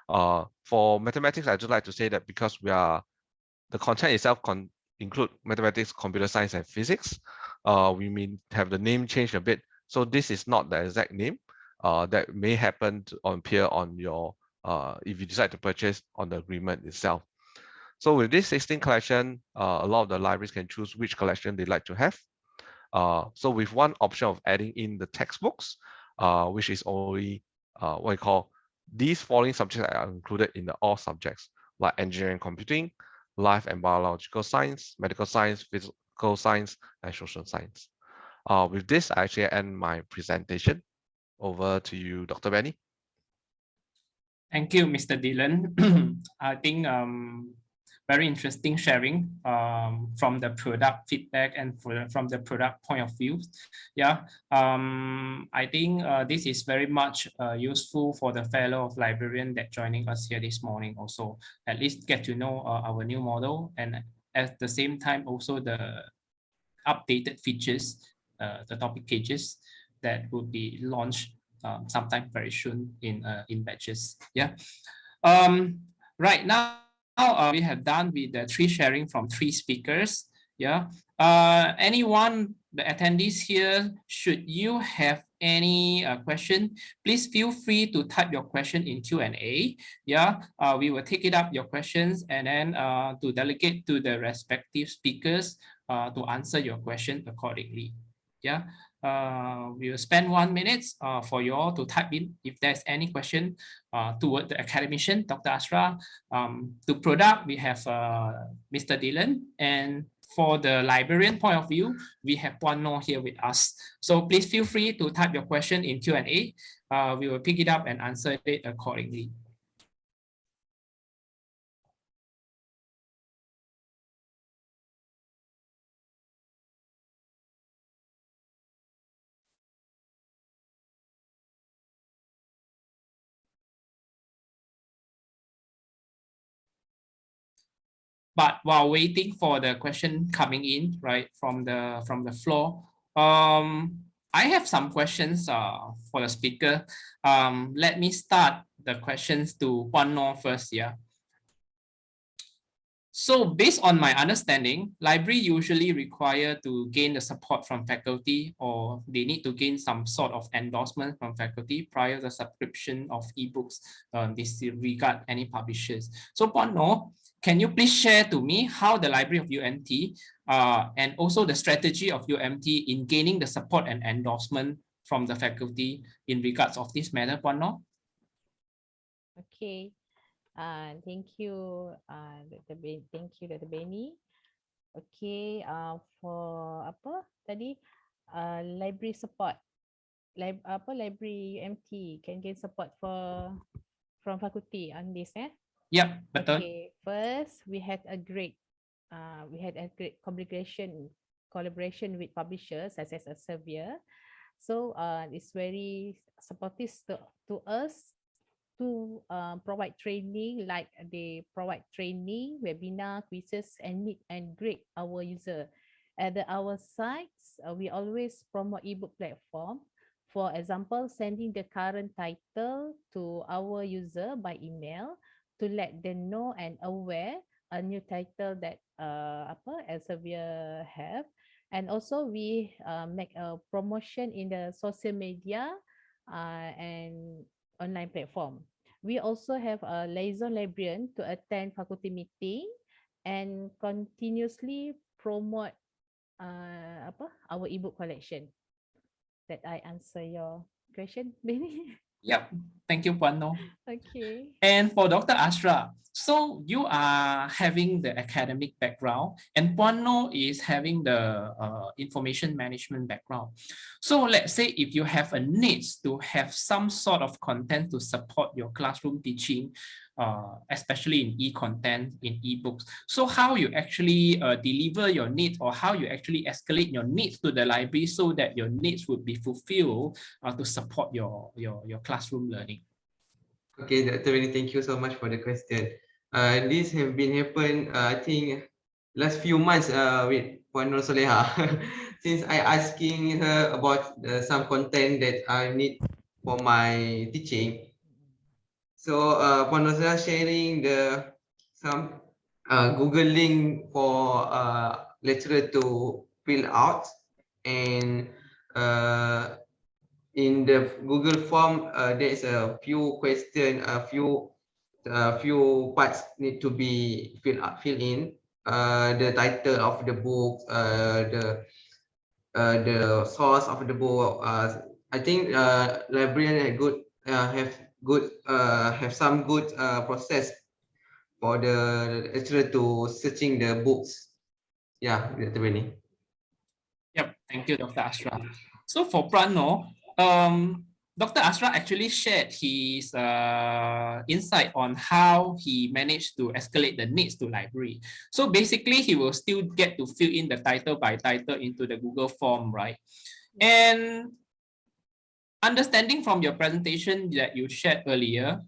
For mathematics, I'd just like to say that because the content itself include mathematics, computer science, and physics, we may have the name changed a bit. So this is not the exact name that may happen to appear on your, if you decide to purchase on the agreement itself. So with this 16 collection, a lot of the libraries can choose which collection they'd like to have. So with one option of adding in the textbooks, which is only what we call these following subjects are included in the all subjects like engineering, computing, life and biological science, medical science, physical science, and social science. With this, I actually end my presentation. Over to you, Dr. Benny. Thank you, Mr. Delon. I think very interesting sharing from the product feedback and from the product point of view. Yeah, I think this is very much useful for the fellow of librarian that joining us here this morning also. At least get to know our new model, and at the same time also the updated features, the topic pages that will be launched sometime very soon in batches. Yeah. Right now, we have done with the three sharing from three speakers. Yeah. Anyone, the attendees here, should you have any question, please feel free to type your question in Q&A. Yeah, we will take it up your questions and then to delegate to the respective speakers to answer your question accordingly. Yeah. We will spend 1 minute for you all to type in if there's any question toward the academician, Dr. Azra. To product, we have Mr. Delon, and for the librarian point of view, we have Puan here with us. So please feel free to type your question in Q&A. We will pick it up and answer it accordingly. But while waiting for the question coming in, right, from the floor, I have some questions for the speaker. Let me start the questions to Puan first. Yeah. So based on my understanding, library usually require to gain the support from faculty, or they need to gain some sort of endorsement from faculty prior to the subscription of ebooks. Disregard any publishers. So Puan, can you please share to me how the Library of UMT and also the strategy of UMT in gaining the support and endorsement from the faculty in regards of this matter, Puan? Okay. Thank you, Dr. Benny. Okay, for apa tadi library support, library UMT can get support from faculty on this, Yep, betul. Okay, first we had a great we had a great collaboration with publishers such as Elsevier. So it's very supportive to us to provide training, like they provide training, webinar, quizzes, and meet and grade our user. At our sites, we always promote ebook platform. For example, sending the current title to our user by email to let them know and aware a new title that Elsevier have. And also we make a promotion in the social media and online platform. We also have a liaison librarian to attend faculty meeting and continuously promote our ebook collection. That I answer your question, Benny. Yep. Thank you, Puan No. Okay. And for Dr. Azra, so you are having the academic background and Puan No is having the information management background. So let's say if you have a need to have some sort of content to support your classroom teaching, especially in e-content, in e-books. So how you actually deliver your needs, or how you actually escalate your needs to the library so that your needs would be fulfilled to support your classroom learning. Okay, Dr. Benny, thank you so much for the question. This have been happen, I think, last few months with Puan Norsollehah. Since I asking her about some content that I need for my teaching. So Puan Norsollehah sharing some Google link for lecturer to fill out, and in the Google form, there is a few question, a few parts need to be fill in. The title of the book, the source of the book. I think librarian have some good process for the lecturer to searching the books. Yeah, Dr. Benny. Yep, thank you, Dr. Azra. So for Prano, Dr. Azra actually shared his insight on how he managed to escalate the needs to library. So basically, he will still get to fill in the title by title into the Google form, right? And understanding from your presentation that you shared earlier,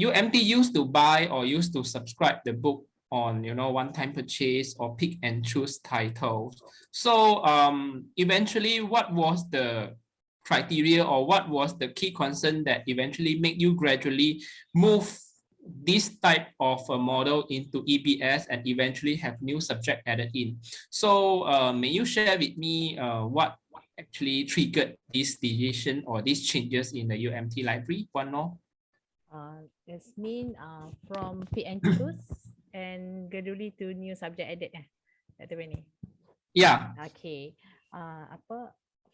UMT used to buy or used to subscribe the book on one-time purchase or pick and choose titles. So eventually, what was the criteria or what was the key concern that eventually make you gradually move this type of a model into EBS and eventually have new subject added in? So may you share with me what actually triggered this decision or these changes in the UMT library? One more. It's mean from pick and choose and gradually to new subject added, Dr. Benny. Yeah. Okay.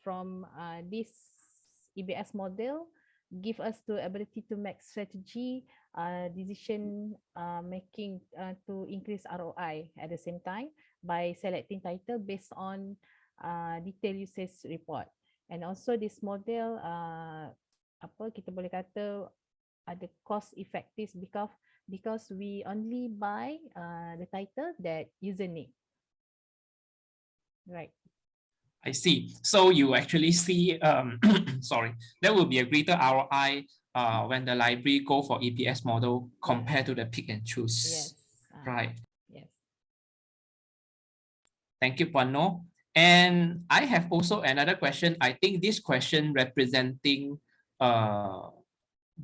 From this EBS model give us the ability to make strategy decision making to increase ROI at the same time by selecting title based on detailed usage report. And also this model kita boleh kata ada cost effective because we only buy the title that user need. Right. I see. So you actually see, sorry, there will be a greater ROI when the library go for EBS model compared to the pick and choose. Yes. Right. Yes. Thank you, Puan No. And I have also another question. I think this question representing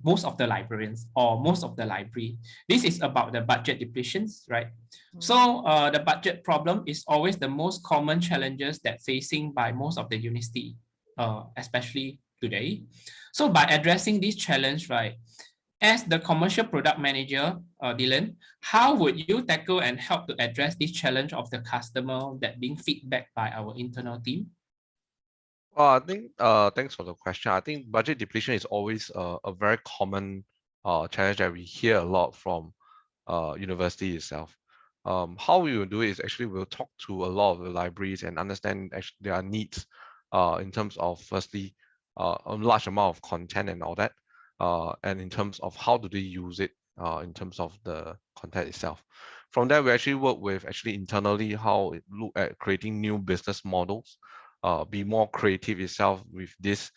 most of the librarians or most of the library. This is about the budget depletions, right? So the budget problem is always the most common challenges that facing by most of the university, especially today. So by addressing this challenge, right, as the commercial product manager, Delon, how would you tackle and help to address this challenge of the customer that being feedback by our internal team? Well, I think thanks for the question. I think budget depletion is always a very common challenge that we hear a lot from university itself. How we will do it is actually we'll talk to a lot of the libraries and understand actually their needs in terms of firstly a large amount of content and all that, and in terms of how do they use it in terms of the content itself. From there, we actually work with internally how it look at creating new business models, be more creative itself with this,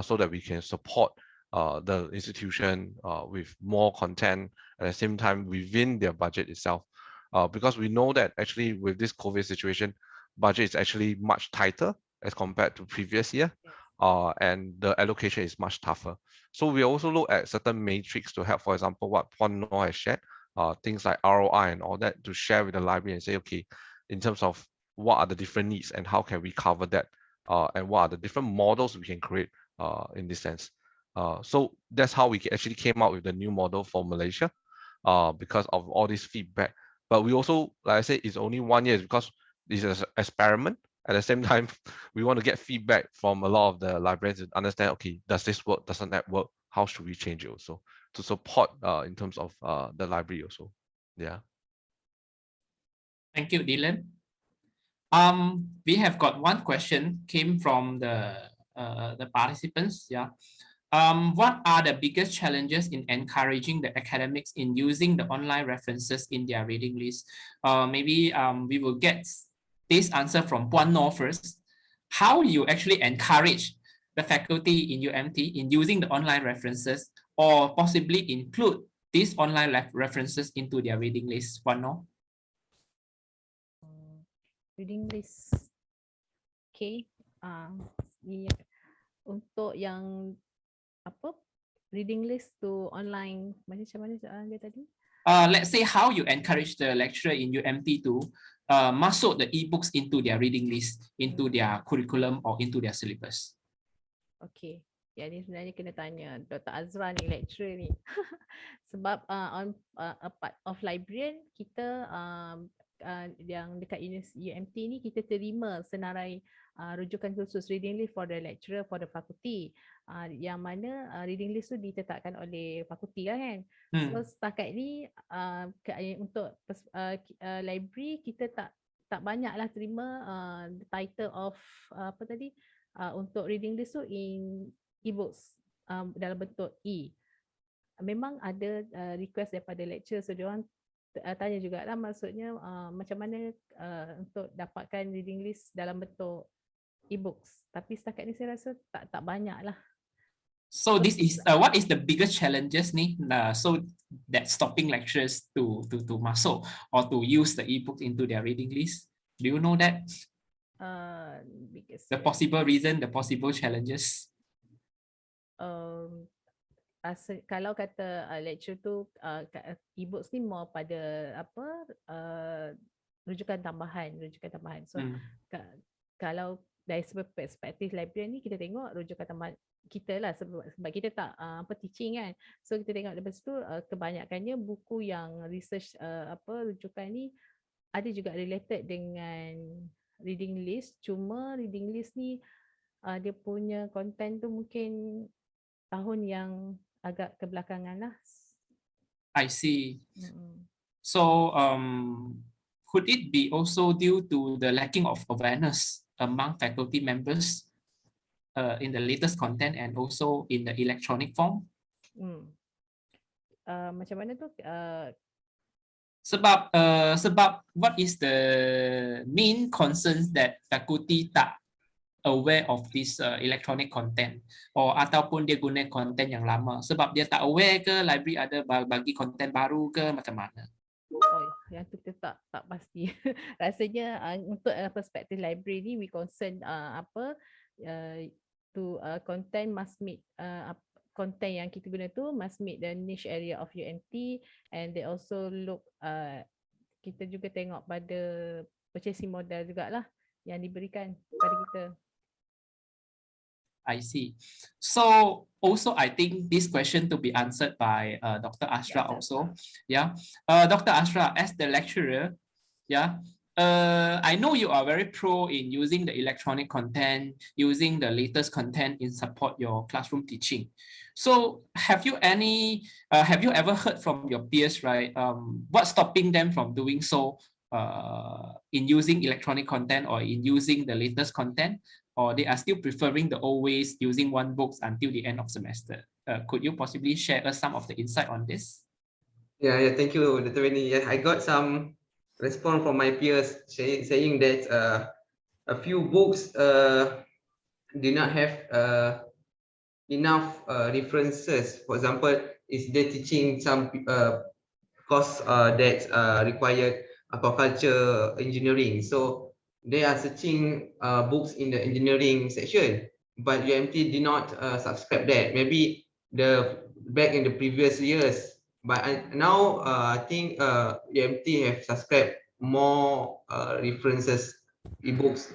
so that we can support the institution with more content at the same time within their budget itself. Because we know that actually with this COVID situation, budget is actually much tighter as compared to previous year, and the allocation is much tougher. So we also look at certain matrix to help, for example, what Puan has shared, things like ROI and all that, to share with the library and say, okay, in terms of what are the different needs and how can we cover that, and what are the different models we can create in this sense. So that's how we actually came out with the new model for Malaysia, because of all this feedback. But we also, like I said, it's only 1 year because this is an experiment. At the same time, we want to get feedback from a lot of the librarians to understand, okay, does this work? Doesn't that work? How should we change it also to support in terms of the library also? Yeah. Thank you, Delon. We have got one question came from the participants. Yeah. What are the biggest challenges in encouraging the academics in using the online references in their reading list? Maybe we will get this answer from Puan first. How you actually encourage the faculty in UMT in using the online references, or possibly include these online references into their reading list? Puan? Reading list. Okay. Untuk yang apa, reading list to online, macam mana dia tadi? Let's say how you encourage the lecturer in UMT to masuk the ebooks into their reading list, into their curriculum or into their syllabus. Okay. Ya, ni sebenarnya kena tanya Dr. Azra ni, lecturer ni. Sebab on a part of librarian, kita yang dekat UMT ni, kita terima senarai rujukan khusus reading list for the lecturer, for the faculty, yang mana reading list tu ditetapkan oleh fakulti lah kan. So setakat ni untuk library, kita tak banyaklah terima the title of apa tadi, untuk reading list tu in ebooks dalam bentuk e. Memang ada request daripada lecturer, so diorang tanya jugalah, maksudnya macam mana untuk dapatkan reading list dalam bentuk ebooks. Tapi setakat ni saya rasa tak banyak lah. So this is what is the biggest challenges ni? So that stopping lecturers to masuk or to use the ebook into their reading list. Do you know that? The possible reason, the possible challenges. Kalau kata lecture tu ebooks ni more pada apa, rujukan tambahan. So kalau dari perspektif librarian ni, kita tengok rujukan tambahan kita lah, sebab kita tak teaching kan. So kita tengok lepas tu kebanyakannya buku yang research rujukan ni ada juga related dengan reading list. Cuma reading list ni dia punya content tu mungkin tahun yang agak kebelakangan lah. I see. So could it be also due to the lacking of awareness among faculty members in the latest content and also in the electronic form? Macam mana tu? Sebab what is the main concerns that faculty tak aware of this electronic content, or ataupun dia guna content yang lama sebab dia tak aware ke library ada bagi content baru ke macam mana? Yang tu kita tak pasti. Rasanya untuk perspektif library ni, we concern to content must meet content yang kita guna tu must meet the niche area of UMT, and they also look kita juga tengok pada purchasing model jugalah yang diberikan kepada kita. I see. So also I think this question to be answered by Dr. Azra also. Yeah, Dr. Azra, as the lecturer, yeah, I know you are very pro in using the electronic content, using the latest content in support your classroom teaching. So have you ever heard from your peers, right? What's stopping them from doing so in using electronic content or in using the latest content? Or they are still preferring the old ways, using one books until the end of semester? Could you possibly share us some of the insight on this? Yeah, thank you, Dr. Benny. Yeah, I got some response from my peers saying that a few books do not have enough references. For example, is they teaching some course that required aquaculture engineering. So they are searching books in the engineering section, but UMT did not subscribe that. Maybe the back in the previous years, but now I think UMT have subscribed more references ebooks.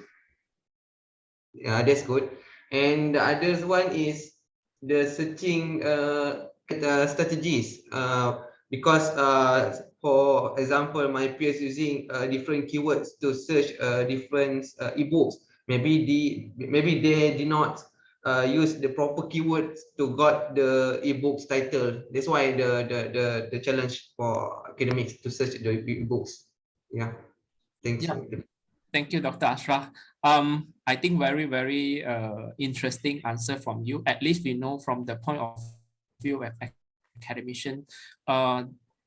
Yeah, that's good. And the other one is the searching strategies. Because for example, my peers using different keywords to search different ebooks. Maybe they did not use the proper keywords to got the ebooks title. That's why the challenge for academics to search the ebooks. Yeah, thanks. Yeah. Thank you, Dr. Azra. I think very interesting answer from you. At least we know from the point of view of academician,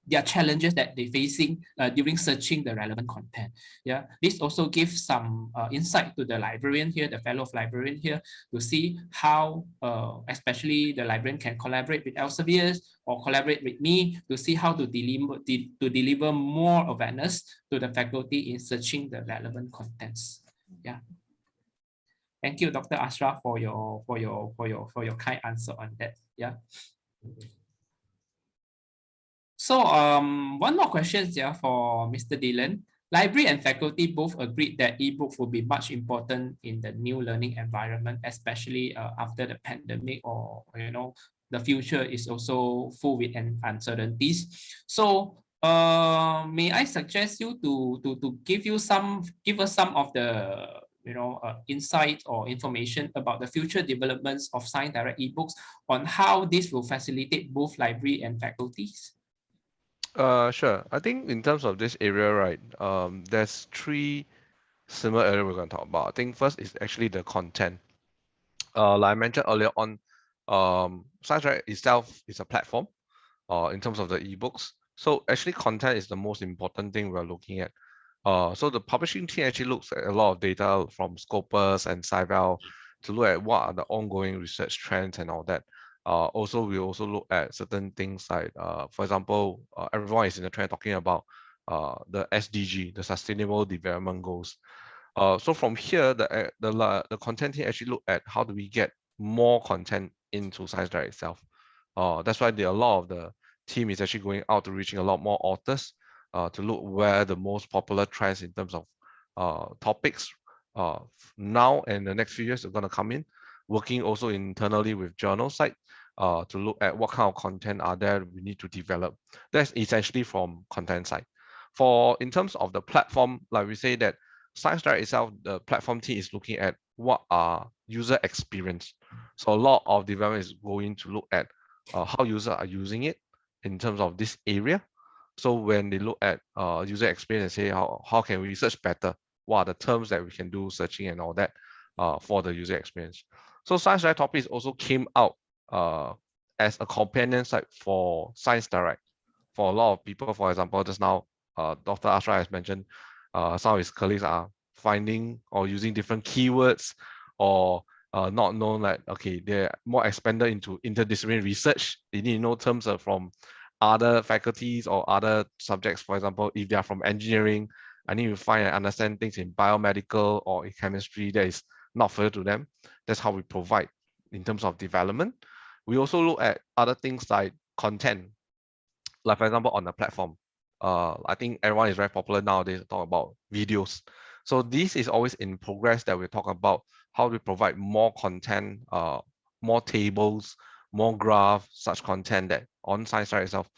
there are challenges that they're facing during searching the relevant content. Yeah, this also gives some insight to the librarian here, the fellow of librarian here, to see how, especially the librarian can collaborate with Elsevier or collaborate with me to see how to deliver more awareness to the faculty in searching the relevant contents. Yeah. Thank you, Dr. Azra, for your kind answer on that. Yeah. So one more question here for Mr. Delon. Library and faculty both agreed that ebooks will be much important in the new learning environment, especially after the pandemic, or the future is also full with uncertainties. So may I suggest you to give us some of the insight or information about the future developments of ScienceDirect ebooks on how this will facilitate both library and faculties? Sure. I think in terms of this area, right, there's three similar areas we're going to talk about. I think first is actually the content. Like I mentioned earlier on, ScienceDirect itself is a platform in terms of the ebooks. So actually content is the most important thing we're looking at. So the publishing team actually looks at a lot of data from Scopus and SciVal to look at what are the ongoing research trends and all that. Also, we also look at certain things like, for example, everyone is in the trend talking about the SDG, the Sustainable Development Goals. So from here, the content team actually look at how do we get more content into ScienceDirect itself. That's why a lot of the team is actually going out to reaching a lot more authors to look where the most popular trends in terms of topics now and the next few years are going to come in, working also internally with journal site to look at what kind of content are there we need to develop. That's essentially from content side. In terms of the platform, like we say that ScienceDirect itself, the platform team is looking at what are user experience. So a lot of development is going to look at how users are using it in terms of this area. So when they look at user experience and say how can we search better, what are the terms that we can do searching and all that for the user experience. So ScienceDirect topics also came out as a companion site for ScienceDirect. For a lot of people, for example, just now Dr. Azra has mentioned some of his colleagues are finding or using different keywords or not known that, okay, they're more expanded into interdisciplinary research. They need to know terms from other faculties or other subjects. For example, if they are from engineering, I need to find and understand things in biomedical or in chemistry that is not familiar to them. That's how we provide in terms of development. We also look at other things like content, like for example, on the platform. I think everyone is very popular nowadays to talk about videos. So this is always in progress that we talk about how we provide more content, more tables, more graphs, such content that on ScienceDirect itself,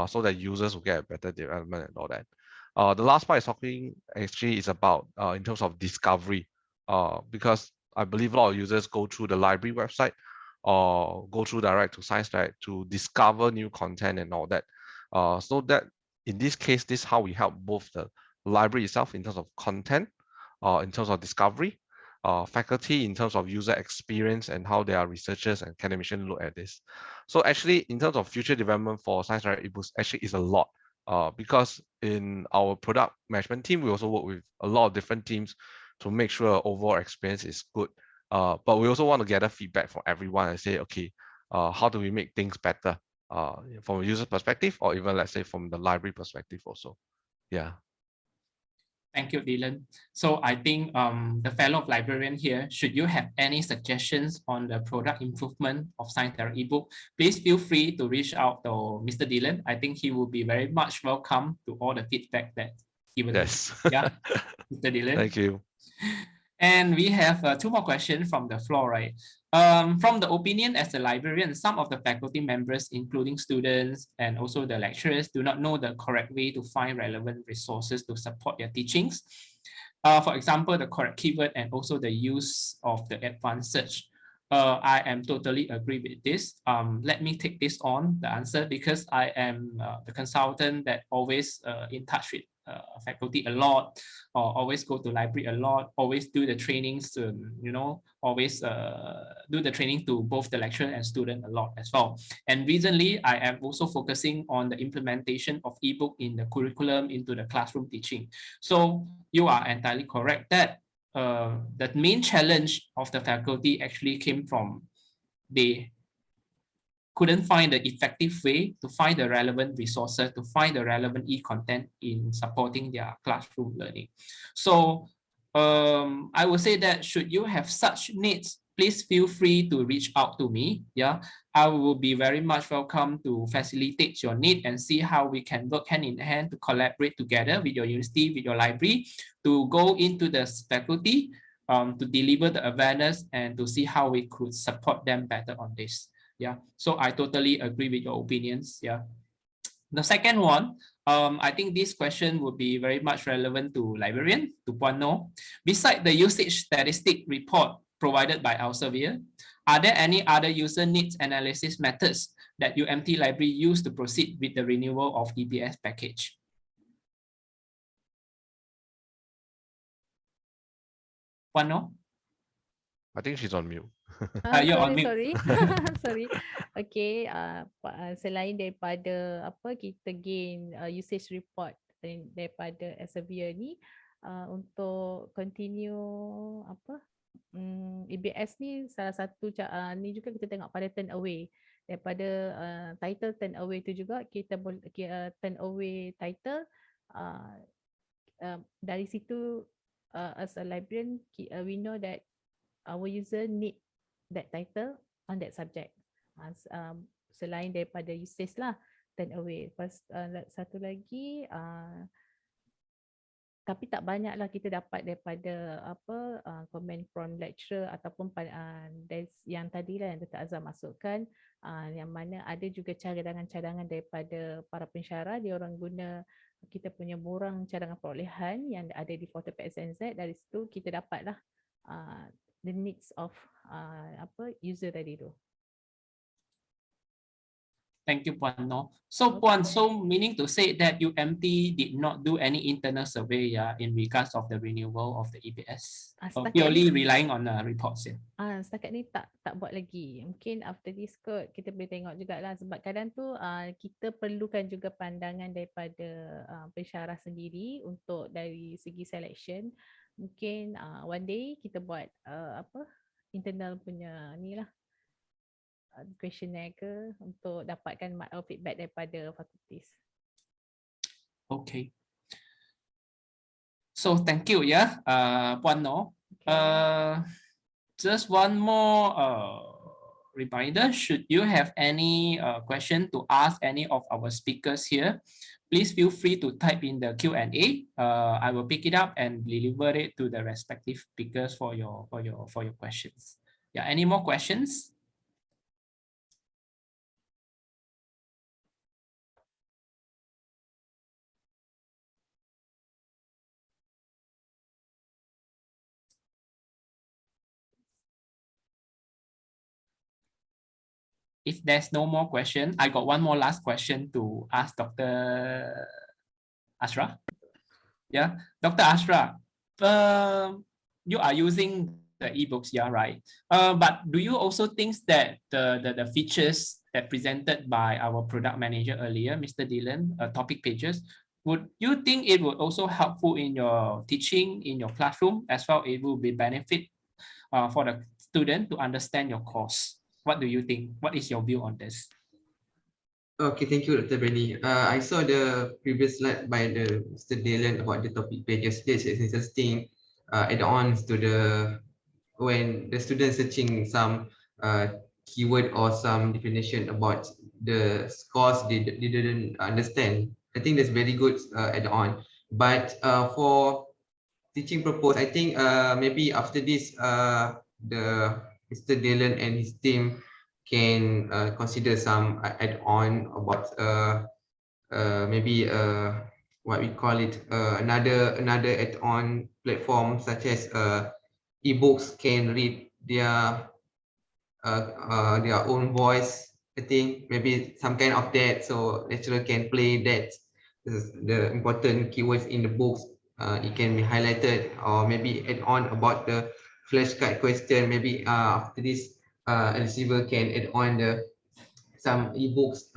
so that users will get a better development and all that. The last part is talking actually is about in terms of discovery, because I believe a lot of users go through the library website or go through direct to ScienceDirect to discover new content and all that. So that in this case, this is how we help both the library itself in terms of content, in terms of discovery, faculty in terms of user experience and how their researchers and academicians look at this. So actually, in terms of future development for ScienceDirect ebooks, actually is a lot. because in our product management team, we also work with a lot of different teams to make sure our overall experience is good. But we also want to gather feedback from everyone and say, okay, how do we make things better from a user perspective, or even let's say from the library perspective also. Yeah. Thank you, Delon. So I think the fellow librarian here, should you have any suggestions on the product improvement of ScienceDirect ebook, please feel free to reach out to Mr. Delon. I think he will be very much welcome to all the feedback that he will. Yes. Yeah, Mr. Delon. Thank you. And we have 2 more questions from the floor, right? From the opinion as a librarian, some of the faculty members, including students and also the lecturers, do not know the correct way to find relevant resources to support their teachings. For example, the correct keyword and also the use of the advanced search. I am totally agree with this. Let me take this on, the answer, because I am the consultant that always in touch with faculty a lot, or always go to library a lot, always do the trainings, always do the training to both the lecturer and student a lot as well. And recently, I am also focusing on the implementation of ebook in the curriculum into the classroom teaching. So you are entirely correct that the main challenge of the faculty actually came from they couldn't find the effective way to find the relevant resources, to find the relevant e-content in supporting their classroom learning. So I would say that should you have such needs, please feel free to reach out to me. Yeah, I will be very much welcome to facilitate your need and see how we can work hand in hand to collaborate together with your university, with your library, to go into the faculty, to deliver the awareness and to see how we could support them better on this. Yeah, so I totally agree with your opinions. Yeah. The second one, I think this question would be very much relevant to librarian, to Puan. Beside the usage statistic report provided by Elsevier, are there any other user needs analysis methods that UMT Library use to proceed with the renewal of EBS package? Puan? I think she's on mute. You're on mute. Sorry. Sorry. Okay, selain daripada apa kita gain usage report daripada Elsevier ni, untuk continue apa EBS ni, salah satu ni juga kita tengok pada turn away daripada title turn away tu juga kita boleh turn away title dari situ. As a librarian, we know that our user need that title on that subject. Selain daripada usage lah, turn away. Lepas satu lagi, tapi tak banyak lah kita dapat daripada apa comment from lecturer ataupun yang tadi lah yang Dr. Azra masukkan, yang mana ada juga cadangan-cadangan daripada para pensyarah. Dia orang guna kita punya borang cadangan perolehan yang ada di portal PSNZ. Dari situ kita dapatlah the needs of user tadi tu. Thank you, Puan. So Puan, so meaning to say that UMT did not do any internal survey in regards of the renewal of the EBS, purely relying on reports. Setakat ni tak buat lagi. Mungkin after this kot kita boleh tengok jugalah, sebab kadang tu kita perlukan juga pandangan daripada pensyarah sendiri untuk dari segi selection. Mungkin one day kita buat internal punya ni lah, questionnaire ke, untuk dapatkan feedback daripada fakultis. Okay. So thank you, Puan. Just one more reminder, should you have any question to ask any of our speakers here, please feel free to type in the Q&A. I will pick it up and deliver it to the respective speakers for your questions. Yeah, any more questions? If there's no more question, I got one more last question to ask Dr. Azra. Yeah, Dr. Azra, you are using the ebooks, right? But do you also think that the features that presented by our product manager earlier, Mr. Delon, topic pages, would you think it would also helpful in your teaching in your classroom as well? It will be benefit for the student to understand your course. What do you think? What is your view on this? Okay, thank you, Dr. Benny. I saw the previous slide by the Mr. Delon about the topic pages. This is interesting add-ons to the when the student searching some keyword or some definition about the course they didn't understand. I think that's very good add-on. But for teaching purpose, I think maybe after this the Mr. Delon and his team can consider some add-on about maybe what we call it another add-on platform such as eBooks can read their own voice. I think maybe some kind of that, so lecturer can play that. The important keywords in the books, it can be highlighted, or maybe add on about the flashcard question. Maybe after this, Elsevier can add on some ebooks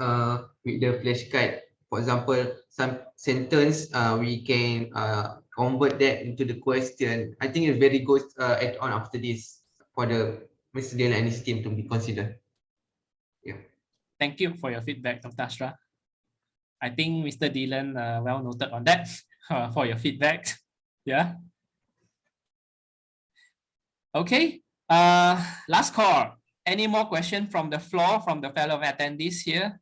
with the flashcard. For example, some sentence we can convert that into the question. I think it's very good add on after this for the Mr. Delon and his team to be considered. Yeah. Thank you for your feedback, Dr. Azra. I think Mr. Delon well noted on that for your feedback. Yeah. Okay. Last call. Any more questions from the floor from the fellow attendees here?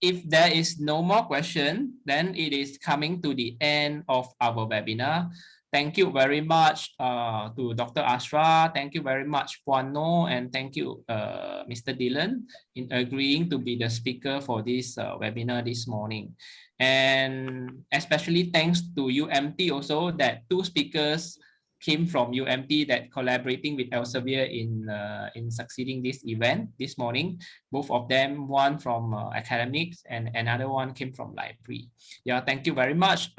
If there is no more question, then it is coming to the end of our webinar. Thank you very much to Dr. Azra. Thank you very much, Puan, and thank you, Mr. Delon, in agreeing to be the speaker for this webinar this morning. And especially thanks to UMT also, that two speakers came from UMT that collaborating with Elsevier in succeeding this event this morning. Both of them, one from academics and another one came from library. Yeah, thank you very much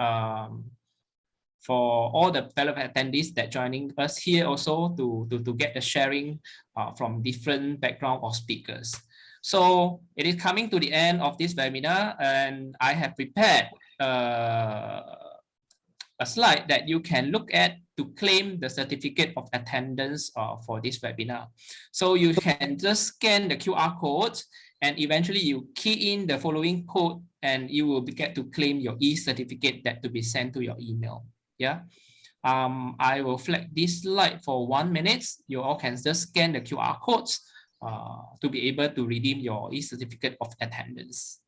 for all the fellow attendees that joining us here also to get the sharing from different background of speakers. So it is coming to the end of this webinar, and I have prepared a slide that you can look at to claim the certificate of attendance for this webinar. So you can just scan the QR code and eventually you key in the following code and you will get to claim your e-certificate that to be sent to your email. Yeah. I will flag this slide for 1 minute. You all can just scan the QR codes to be able to redeem your e-certificate of attendance.